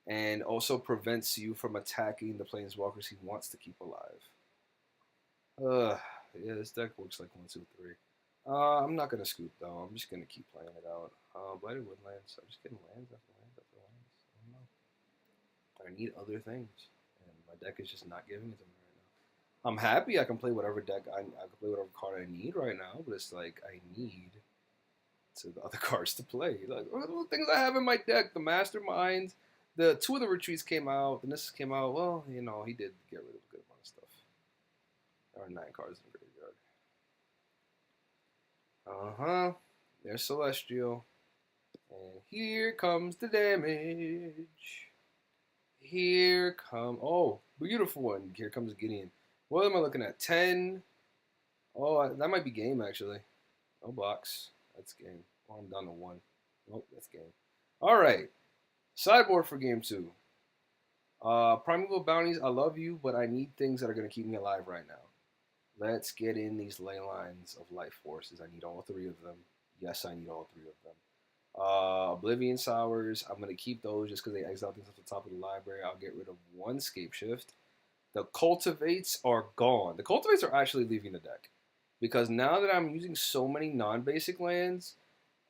and also prevents you from attacking the planeswalkers he wants to keep alive. Yeah, this deck works like 1, 2, 3. I'm not gonna scoop though. I'm just gonna keep playing it out. Blighted Woodlands. I'm just getting lands after lands after lands. I don't know. I need other things, and my deck is just not giving it to me right now. I'm happy I can play whatever deck I can play whatever card I need right now, but it's like I need to the other cards to play. Like the things I have in my deck, the Masterminds, the 2 of the retreats came out, the Nissus came out. Well, he did get rid of a good amount of stuff. There are 9 cards in the graveyard. Uh-huh. There's Celestial. And here comes the damage. Here come oh, beautiful one. Here comes Gideon. What am I looking at? 10. Oh, that might be game actually. No blocks. That's game. Oh, I'm down to 1. Nope, that's game. Alright. Sideboard for game 2. Primeval Bounties, I love you, but I need things that are going to keep me alive right now. Let's get in these ley lines of life forces. I need all 3 of them. Yes, I need all 3 of them. Oblivion Sours, I'm going to keep those just because they exile things off the top of the library. I'll get rid of 1 Scape Shift. The Cultivates are gone. The Cultivates are actually leaving the deck. Because now that I'm using so many non-basic lands,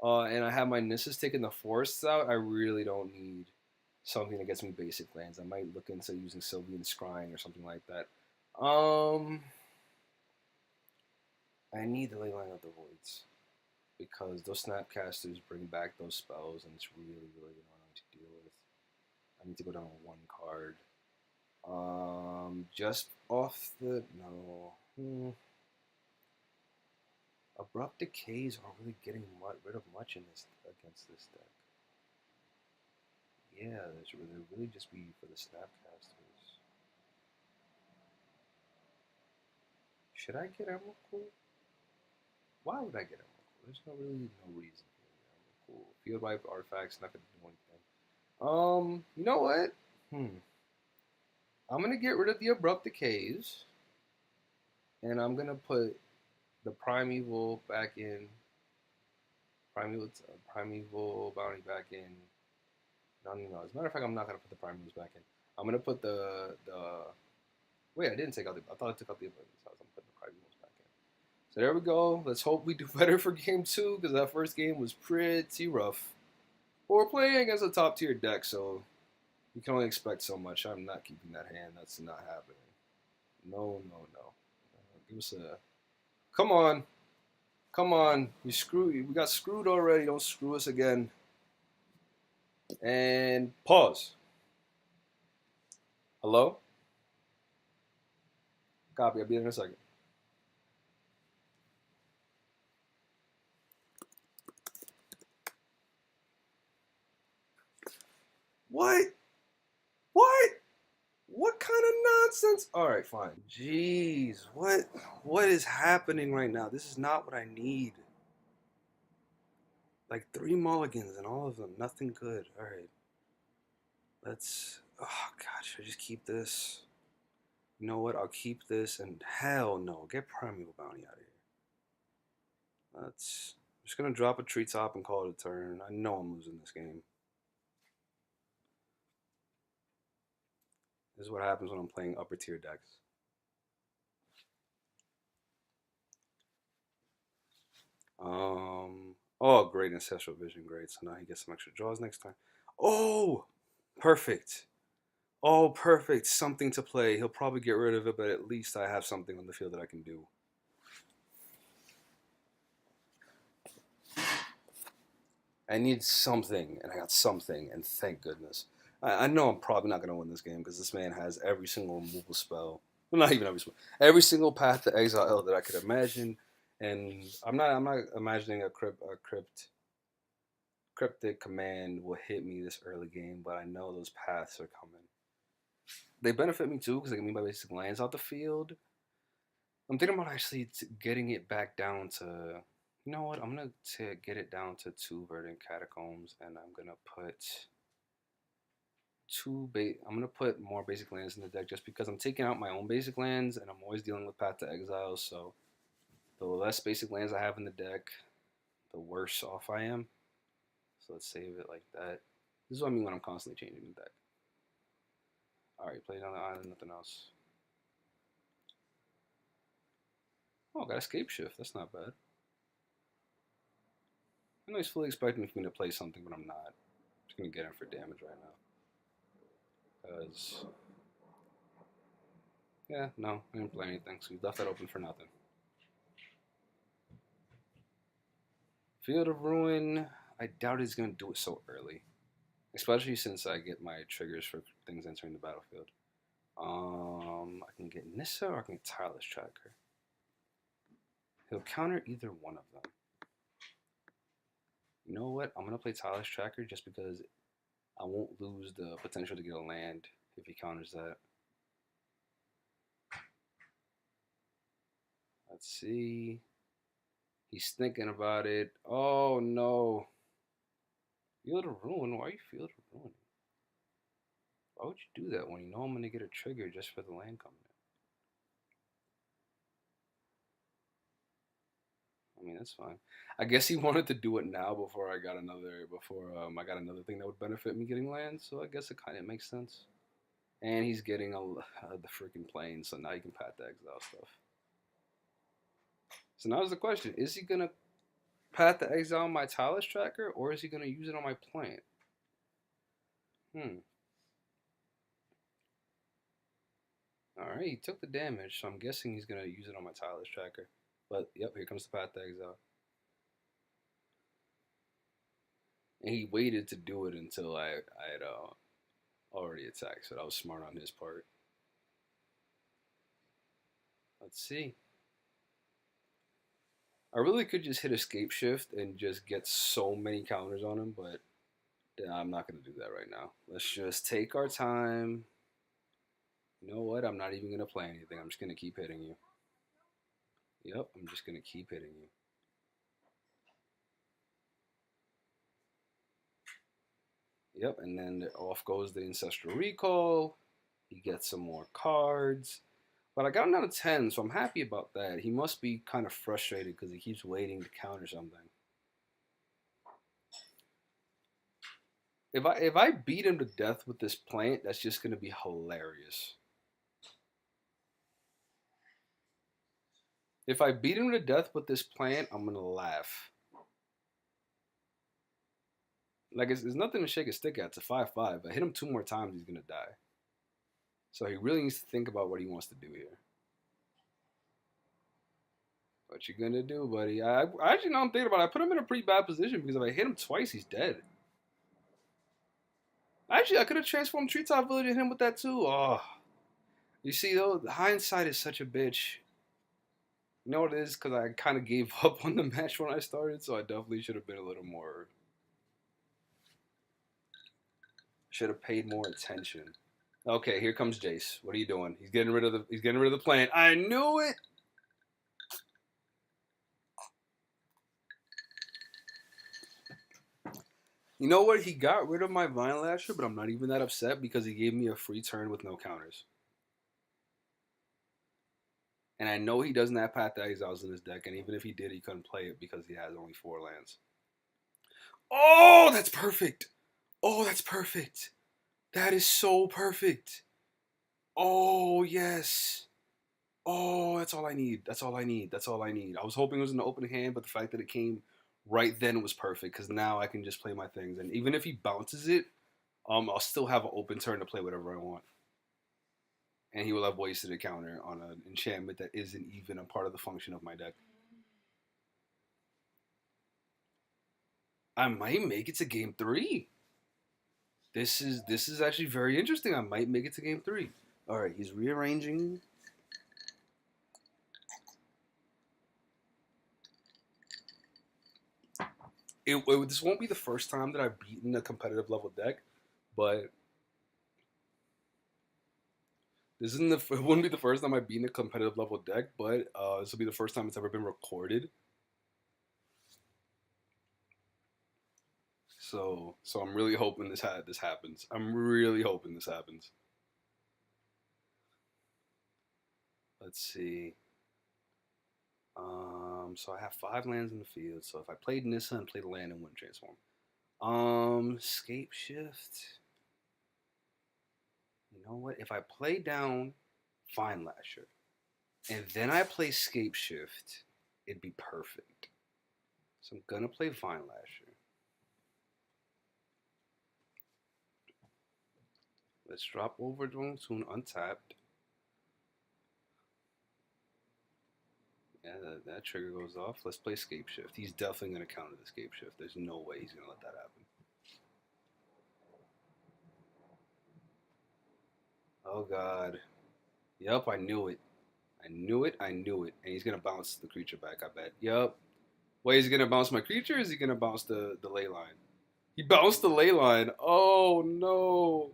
and I have my Nissus taking the forests out, I really don't need something that gets me basic lands. I might look into using Sylvian Scrying or something like that. I need the Leyline of the Voids because those Snapcasters bring back those spells, and it's really annoying to deal with. I need to go down 1 card. Just off the no. Abrupt decays aren't really getting rid of much in this against this deck. Yeah, they're really just be for the snapcasters. Should I get Emrakul? Why would I get Emrakul? There's no reason to get Emrakul. Field wipe artifacts, not gonna do anything. You know what? I'm gonna get rid of the abrupt decays, and I'm gonna put the primeval back in. Primeval bounty back in. No. As a matter of fact, I'm not gonna put the primals back in. I'm gonna put the. Wait, I didn't take out the. I thought I took out the abilities. I'm putting the primals back in. So there we go. Let's hope we do better for game 2 because that first game was pretty rough. But we're playing against a top tier deck, so you can only expect so much. I'm not keeping that hand. That's not happening. No. Give us a. Come on. Come on. We got screwed already. Don't screw us again. And pause. Hello? Copy. I'll be there in a second. What? What? What kind of nonsense? All right, fine. Jeez, what is happening right now? This is not what I need. Like 3 mulligans and all of them, nothing good. All right. Let's. Oh God, should I just keep this? You know what? I'll keep this, and hell no, get Primeval Bounty out of here. Let's. I'm just gonna drop a treetop and call it a turn. I know I'm losing this game. This is what happens when I'm playing upper tier decks. Oh, great, Ancestral Vision, great. So now he gets some extra draws next time. Oh, perfect. Oh, perfect. Something to play. He'll probably get rid of it, but at least I have something on the field that I can do. I need something, and I got something, and thank goodness. I know I'm probably not going to win this game because this man has every single removal spell. Well, not even every spell. Every single path to exile that I could imagine. And I'm not imagining a cryptic command will hit me this early game, but I know those paths are coming. They benefit me too because they can move my basic lands out the field. I'm thinking about actually getting it back down to. You know what? I'm gonna get it down to 2 Verdant Catacombs, and I'm gonna put I'm gonna put more basic lands in the deck just because I'm taking out my own basic lands, and I'm always dealing with Path to Exile. So the less basic lands I have in the deck, the worse off I am. So let's save it like that. This is what I mean when I'm constantly changing the deck. Alright, play down the island, nothing else. Oh, got Escape Shift. That's not bad. I know he's fully expecting me to play something, but I'm not. I'm just going to get him for damage right now. Because, yeah, no, I didn't play anything, so we left that open for nothing. Field of Ruin, I doubt he's going to do it so early. Especially since I get my triggers for things entering the battlefield. I can get Nissa or I can get Tireless Tracker. He'll counter either one of them. You know what? I'm going to play Tireless Tracker just because I won't lose the potential to get a land if he counters that. Let's see. He's thinking about it. Oh no. Field of Ruin? Why are you Field of Ruin? Why would you do that when you know I'm going to get a trigger just for the land coming in? I mean, that's fine. I guess he wanted to do it now before I got another thing that would benefit me getting land, so I guess it kind of makes sense. And he's getting the freaking plane, so now he can path the exile stuff. So now's the question: is he gonna path the exile my Talus tracker, or is he gonna use it on my plant? Alright, he took the damage, so I'm guessing he's gonna use it on my Talus tracker. But yep, here comes the path to exile. And he waited to do it until I had already attacked, so that was smart on his part. Let's see. I really could just hit escape shift and just get so many counters on him, but I'm not going to do that right now. Let's just take our time. You know what? I'm not even going to play anything. I'm just going to keep hitting you. Yep, I'm just going to keep hitting you. Yep, and then off goes the Ancestral Recall. He gets some more cards. But I got him down to 10, so I'm happy about that. He must be kind of frustrated because he keeps waiting to counter something. If I beat him to death with this plant, that's just gonna be hilarious. If I beat him to death with this plant, I'm gonna laugh. Like it's nothing to shake a stick at. It's a 5/5. But hit him 2 more times, he's gonna die. So he really needs to think about what he wants to do here. What you gonna do, buddy? I actually now I'm thinking about it. I put him in a pretty bad position because if I hit him twice, he's dead. Actually, I could have transformed Treetop Village and hit him with that too. Oh, you see though, the hindsight is such a bitch. You know what it is? Because I kind of gave up on the match when I started, so I definitely should have been a little more. Should have paid more attention. Okay, here comes Jace. What are you doing? He's getting rid of the plant. I knew it. You know what? He got rid of my Vine Lasher, but I'm not even that upset because he gave me a free turn with no counters. And I know he doesn't have Path to Exiles in his deck, and even if he did, he couldn't play it because he has only 4 lands. Oh, that's perfect. Oh, that's perfect. That is so perfect. Oh, yes. Oh, that's all I need. That's all I need. That's all I need. I was hoping it was an open hand, but the fact that it came right then was perfect because now I can just play my things. And even if he bounces it, I'll still have an open turn to play whatever I want. And he will have wasted a counter on an enchantment that isn't even a part of the function of my deck. I might make it to game 3. This is actually very interesting. I might make it to game 3. All right, he's rearranging. This won't be the first time that I've beaten a competitive level deck, but it wouldn't be the first time I've beaten a competitive level deck, but this will be the first time it's ever been recorded. So I'm really hoping this happens. I'm really hoping this happens. Let's see. So I have 5 lands in the field. So if I played Nissa and played a land and wouldn't transform. Scape Shift. You know what? If I play down Vine Lasher and then I play Scape Shift, it'd be perfect. So I'm gonna play Vine Lasher. Let's drop Overdrone Tune untapped. Yeah, that trigger goes off. Let's play Scape Shift. He's definitely going to counter the Scape Shift. There's no way he's going to let that happen. Oh, God. Yep, I knew it. I knew it. I knew it. And he's going to bounce the creature back, I bet. Yep. Wait, is he going to bounce my creature or is he going to bounce the ley line? He bounced the ley line. Oh, no.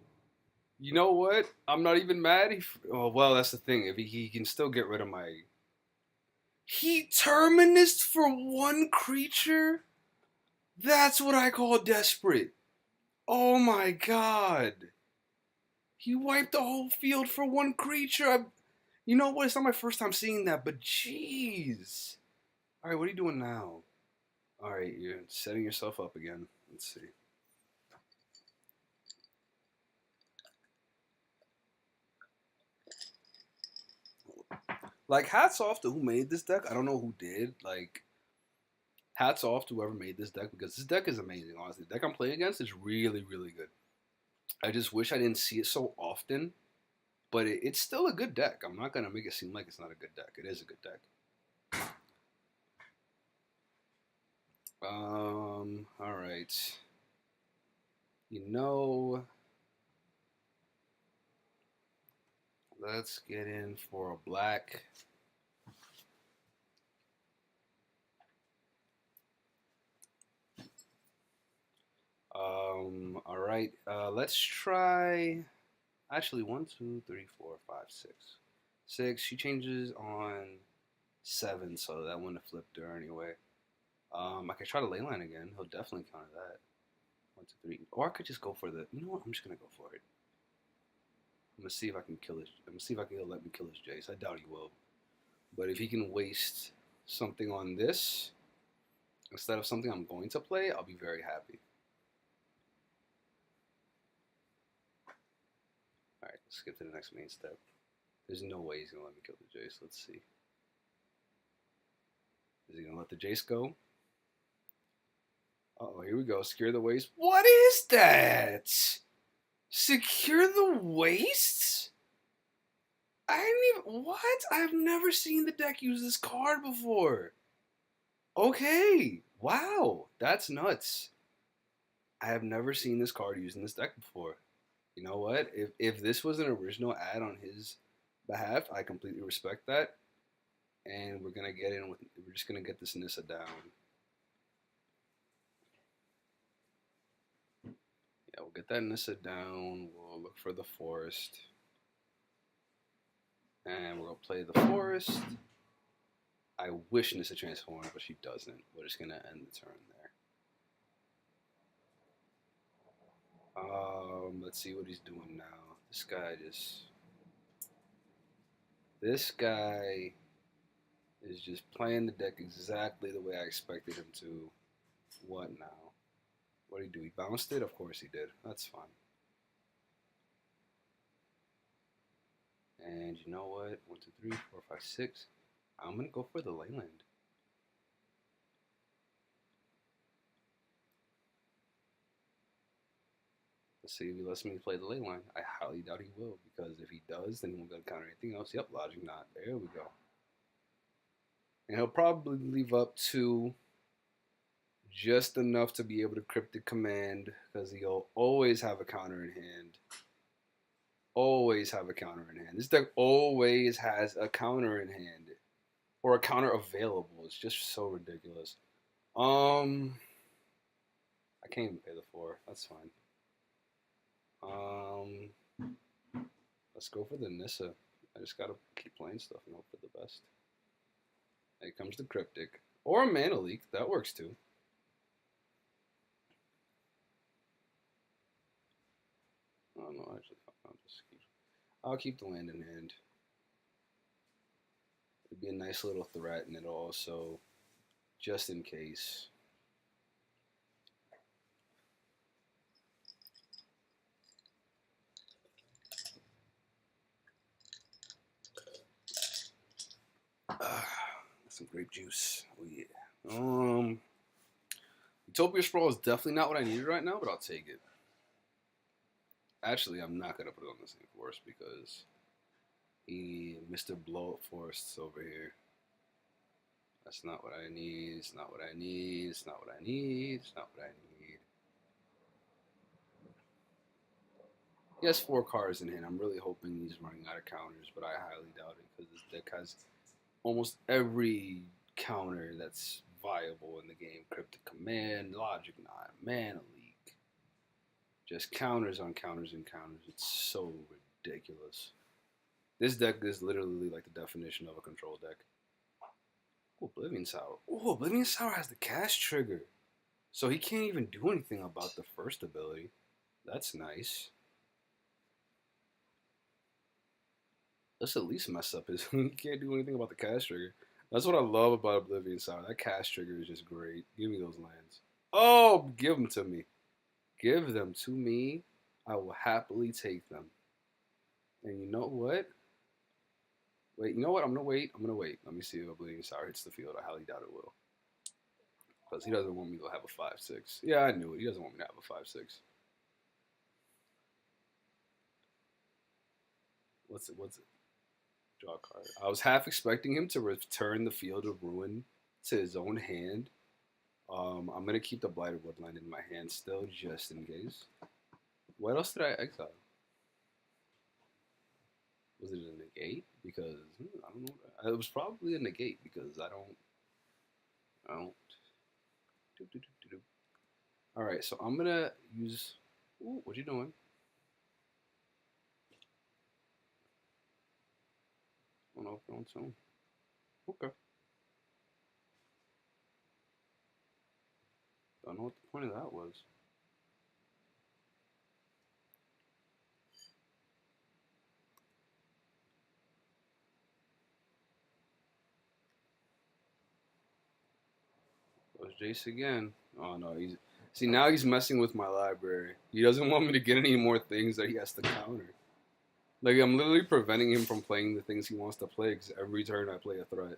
You know what? I'm not even mad. Oh, well, that's the thing. If he can still get rid of my... He terminused for 1 creature? That's what I call desperate. Oh my god. He wiped the whole field for 1 creature. You know what? It's not my first time seeing that, but jeez. Alright, what are you doing now? Alright, you're setting yourself up again. Let's see. Like, hats off to who made this deck. I don't know who did. Like, hats off to whoever made this deck because this deck is amazing, honestly. The deck I'm playing against is really, really good. I just wish I didn't see it so often, but it's still a good deck. I'm not going to make it seem like it's not a good deck. It is a good deck. All right. You know, let's get in for a black. right, let's try. Actually, one, two, three, four, five, six. Six. She changes on 7, so that wouldn't have flipped her anyway. I could try the ley line again. He'll definitely counter that. One, two, three. Or I could just go for the. You know what? I'm just gonna go for it. I'm gonna see if I can kill his. I'm gonna see if I can let me kill his Jace. I doubt he will. But if he can waste something on this instead of something I'm going to play, I'll be very happy. All right, let's get to the next main step. There's no way he's gonna let me kill the Jace. Let's see. Is he gonna let the Jace go? Oh, here we go. Secure the waste. What is that? Secure the waste? I didn't even. What? I've never seen the deck use this card before. Okay. Wow. That's nuts. I have never seen this card used in this deck before. You know what? If this was an original ad on his behalf, I completely respect that. And we're gonna get in with. We're just gonna get this Nissa down. Yeah, we'll get that Nissa down. We'll look for the forest. And we're going to play the forest. I wish Nissa transformed, but she doesn't. We're just going to end the turn there. Let's see what he's doing now. This guy is just playing the deck exactly the way I expected him to. What now? What did he do? He bounced it? Of course he did. That's fine. And you know what? 1, 2, 3, 4, 5, 6. I'm going to go for the Leyland. Let's see if he lets me play the ley line. I highly doubt he will, because if he does, then he won't be able to counter anything else. Yep, logic not. There we go. And he'll probably leave up to just enough to be able to cryptic command, because he'll always have a counter in hand. Always have a counter in hand. This deck always has a counter in hand. Or a counter available. It's just so ridiculous. I can't even pay the 4. That's fine. Let's go for the Nissa. I just gotta keep playing stuff and hope for the best. Here comes the Cryptic. Or a Mana Leak. That works too. Oh no, actually, I'll keep the land in hand. It'd be a nice little threat, and it'll also, just in case. Some grape juice. Oh yeah. Utopia Sprawl is definitely not what I needed right now, but I'll take it. Actually, I'm not gonna put it on the same forest because Mr. Blow Up Forests over here. That's not what I need. It's not what I need. It's not what I need. It's not what I need. He has 4 cards in hand. I'm really hoping he's running out of counters, but I highly doubt it because this deck has almost every counter that's viable in the game. Cryptic Command, Logic Knot, Mana Leak. Just counters on counters and counters. It's so ridiculous. This deck is literally like the definition of a control deck. Ooh, Oblivion Sour. Oh, Oblivion Sour has the cast trigger. So he can't even do anything about the first ability. That's nice. Let's at least mess up his. He can't do anything about the cast trigger. That's what I love about Oblivion Sour. That cast trigger is just great. Give me those lands. Oh, give them to me. Give them to me. I will happily take them. And you know what? Wait, you know what? I'm going to wait. I'm going to wait. Let me see if Oblivion Sour hits the field. I highly doubt it will. Because he doesn't want me to have a 5-6. Yeah, I knew it. He doesn't want me to have a 5-6. What's it? Draw a card. I was half expecting him to return the Field of Ruin to his own hand. I'm going to keep the Blighted Woodland in my hand still, just in case. What else did I exile? Was it a negate? Because, I don't know. It was probably a negate because I don't. Alright, so I'm going to use Ooh, what you doing? I don't know if you're on soon. Okay. Don't know what the point of that was. It was Jace again. Oh no, he's see now he's messing with my library. He doesn't want me to get any more things that he has to counter. Like I'm literally preventing him from playing the things he wants to play because every turn I play a threat.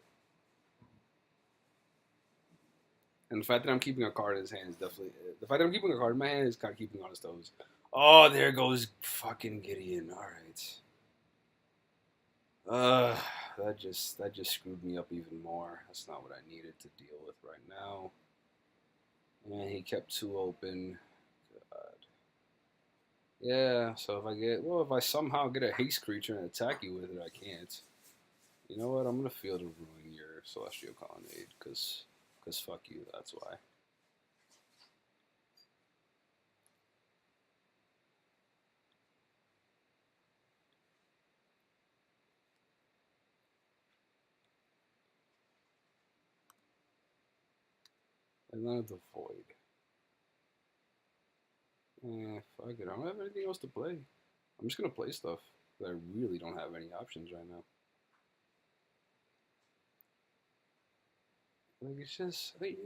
And the fact that I'm keeping a card in his hand is definitely the fact that I'm keeping a card in my hand is kind of keeping on his toes. Oh, there goes fucking Gideon. All right. Uh, that just screwed me up even more. That's not what I needed to deal with right now. And he kept two open. God. Yeah. So if I somehow get a haste creature and attack you with it, I can't. You know what? I'm gonna Field of Ruin your Celestial Colonnade, cause fuck you. That's why. And then the Void. Fuck it. I don't have anything else to play. I'm just gonna play stuff that I really don't have any options right now. Like it's just, like,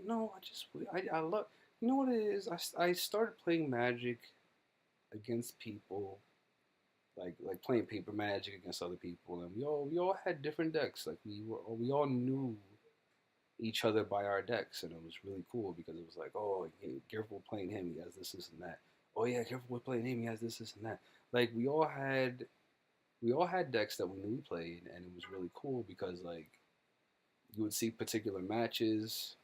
I love. You know what it is? I started playing Magic against people, like playing paper Magic against other people, and we all had different decks. Like we all knew each other by our decks, and it was really cool because it was like, oh, yeah, careful playing him, he has this and that. Oh yeah, careful with playing him, he has this and that. Like we all had decks that we knew we played, and it was really cool because like you would see particular matches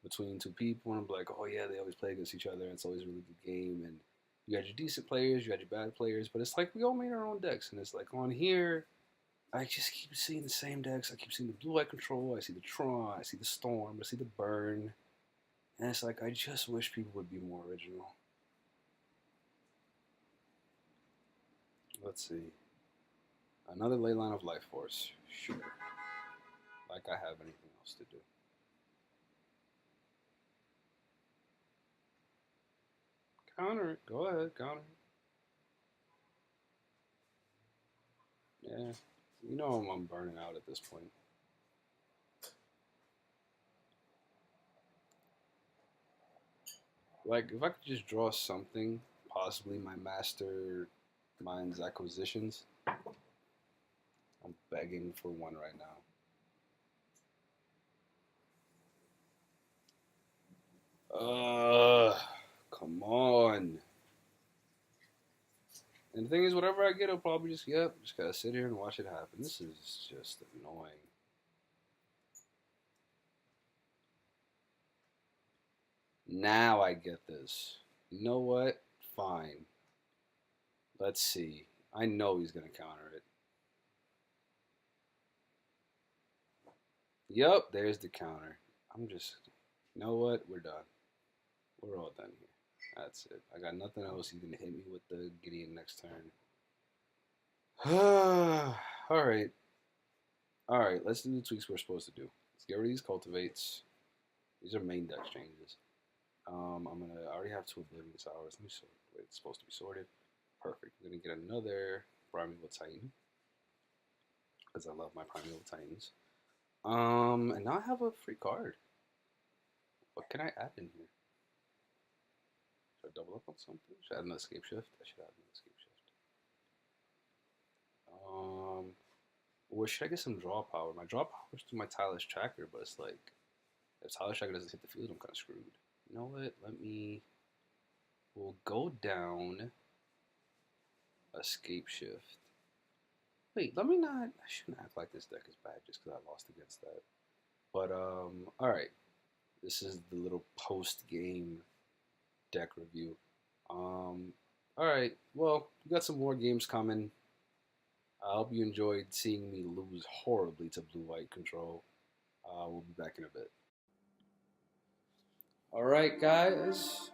between two people, and I'm like, oh yeah, they always play against each other. And it's always a really good game, and you had your decent players, you had your bad players, but it's like we all made our own decks, and it's like on here, I just keep seeing the same decks. I keep seeing the blue eye control, I see the Tron, I see the Storm, I see the Burn, and it's like I just wish people would be more original. Let's see, another Leyline of Life Force, sure. Like I have anything else to do. Counter it. Go ahead, counter it. Yeah, you know I'm burning out at this point. Like if I could just draw something, possibly my master mind's acquisitions. I'm begging for one right now. Come on. And the thing is, whatever I get, I'll probably just gotta sit here and watch it happen. This is just annoying. Now I get this. You know what? Fine. Let's see. I know he's gonna counter it. Yup, there's the counter. I'm just, you know what? We're done. We're all done here. That's it. I got nothing else. He's gonna hit me with the Gideon next turn. All right. All right. Let's do the tweaks we're supposed to do. Let's get rid of these cultivates. These are main deck changes. I already have two Oblivious Hours. Let me sort the way it's supposed to be sorted. Perfect. I'm gonna get another Primeval Titan because I love my Primeval Titans. And now I have a free card. What can I add in here? Should I double up on something? Should I add an Escape Shift? I should add an Escape Shift. Or should I get some draw power? My draw power is through my Tireless Tracker, but it's like if Tireless Tracker doesn't hit the field, I'm kind of screwed. You know what? We'll go down Escape Shift. Wait, let me not. I shouldn't act like this deck is bad just because I lost against that. But all right. This is the little post-game deck review. All right. Well, we got some more games coming. I hope you enjoyed seeing me lose horribly to blue white control. We'll be back in a bit. All right, guys.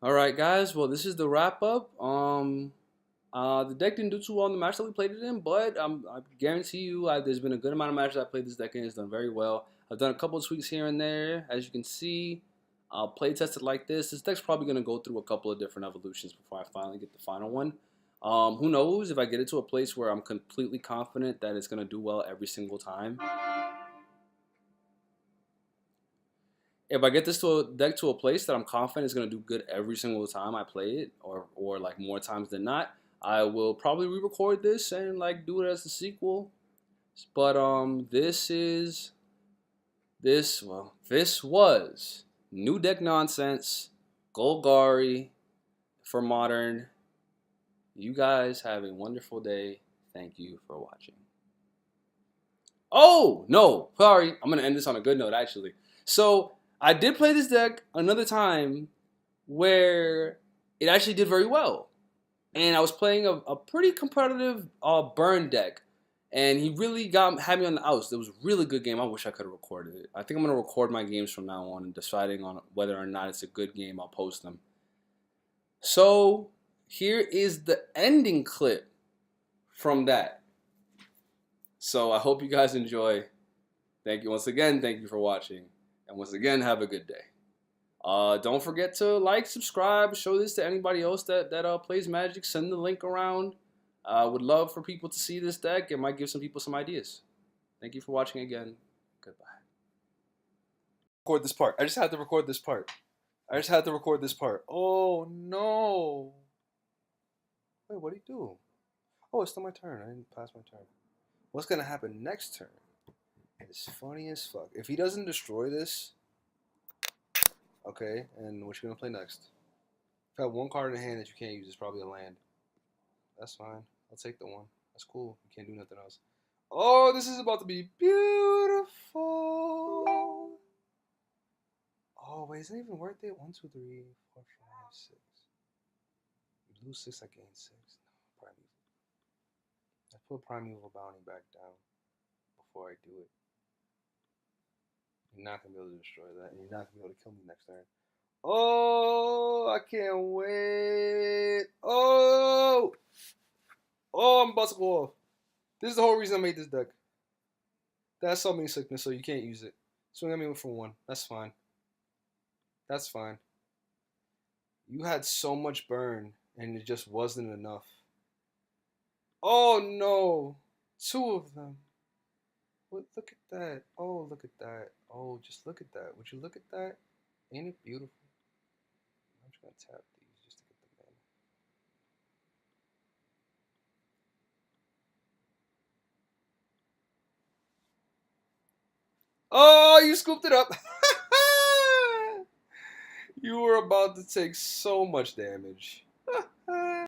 All right, guys. Well, this is the wrap up. The deck didn't do too well in the match that we played it in, but I guarantee you, there's been a good amount of matches I played this deck in. It's done very well. I've done a couple of tweaks here and there, as you can see. I'll play test it like this. This deck's probably going to go through a couple of different evolutions before I finally get the final one. Who knows if I get it to a place where I'm completely confident that it's going to do well every single time. If I get this to a deck to a place that I'm confident is going to do good every single time I play it, or like more times than not, I will probably re-record this and like do it as a sequel. But this was New Deck Nonsense, GoalGari for Modern. You guys have a wonderful day. Thank you for watching. Oh no, sorry, I'm gonna end this on a good note actually. So I did play this deck another time where it actually did very well. And I was playing a pretty competitive burn deck. And he really had me on the outs. It was a really good game. I wish I could have recorded it. I think I'm going to record my games from now on and deciding on whether or not it's a good game, I'll post them. So here is the ending clip from that. So I hope you guys enjoy. Thank you once again. Thank you for watching. And once again, have a good day. Don't forget to like, subscribe, show this to anybody else that plays Magic. Send the link around. Would love for people to see this deck. It might give some people some ideas. Thank you for watching again. Goodbye. Record this part. I just had to record this part. I just had to record this part. Oh no! Wait, what do you do? Oh, it's still my turn. I didn't pass my turn. What's gonna happen next turn? It's funny as fuck. If he doesn't destroy this, okay, and what you gonna play next? If you have one card in hand that you can't use, it's probably a land. That's fine. I'll take the one. That's cool. You can't do nothing else. Oh, this is about to be beautiful. Oh, wait, is it even worth it? 1, 2, 3, 4, 5, 6. You lose 6, I gain 6. No, Primeval. I put Primeval Bounty back down before I do it. You're not going to be able to destroy that, and you're not going to be able to kill me next turn. Oh, I can't wait. Oh! Oh, I'm about to go off. This is the whole reason I made this deck. That's summoning sickness, so you can't use it. Swing at me for 1. That's fine. That's fine. You had so much burn, and it just wasn't enough. Oh no! 2 of them. What? Look at that. Oh, look at that. Oh, just look at that. Would you look at that? Ain't it beautiful? I'm just gonna tap these just to get the mana. Oh, you scooped it up. You were about to take so much damage.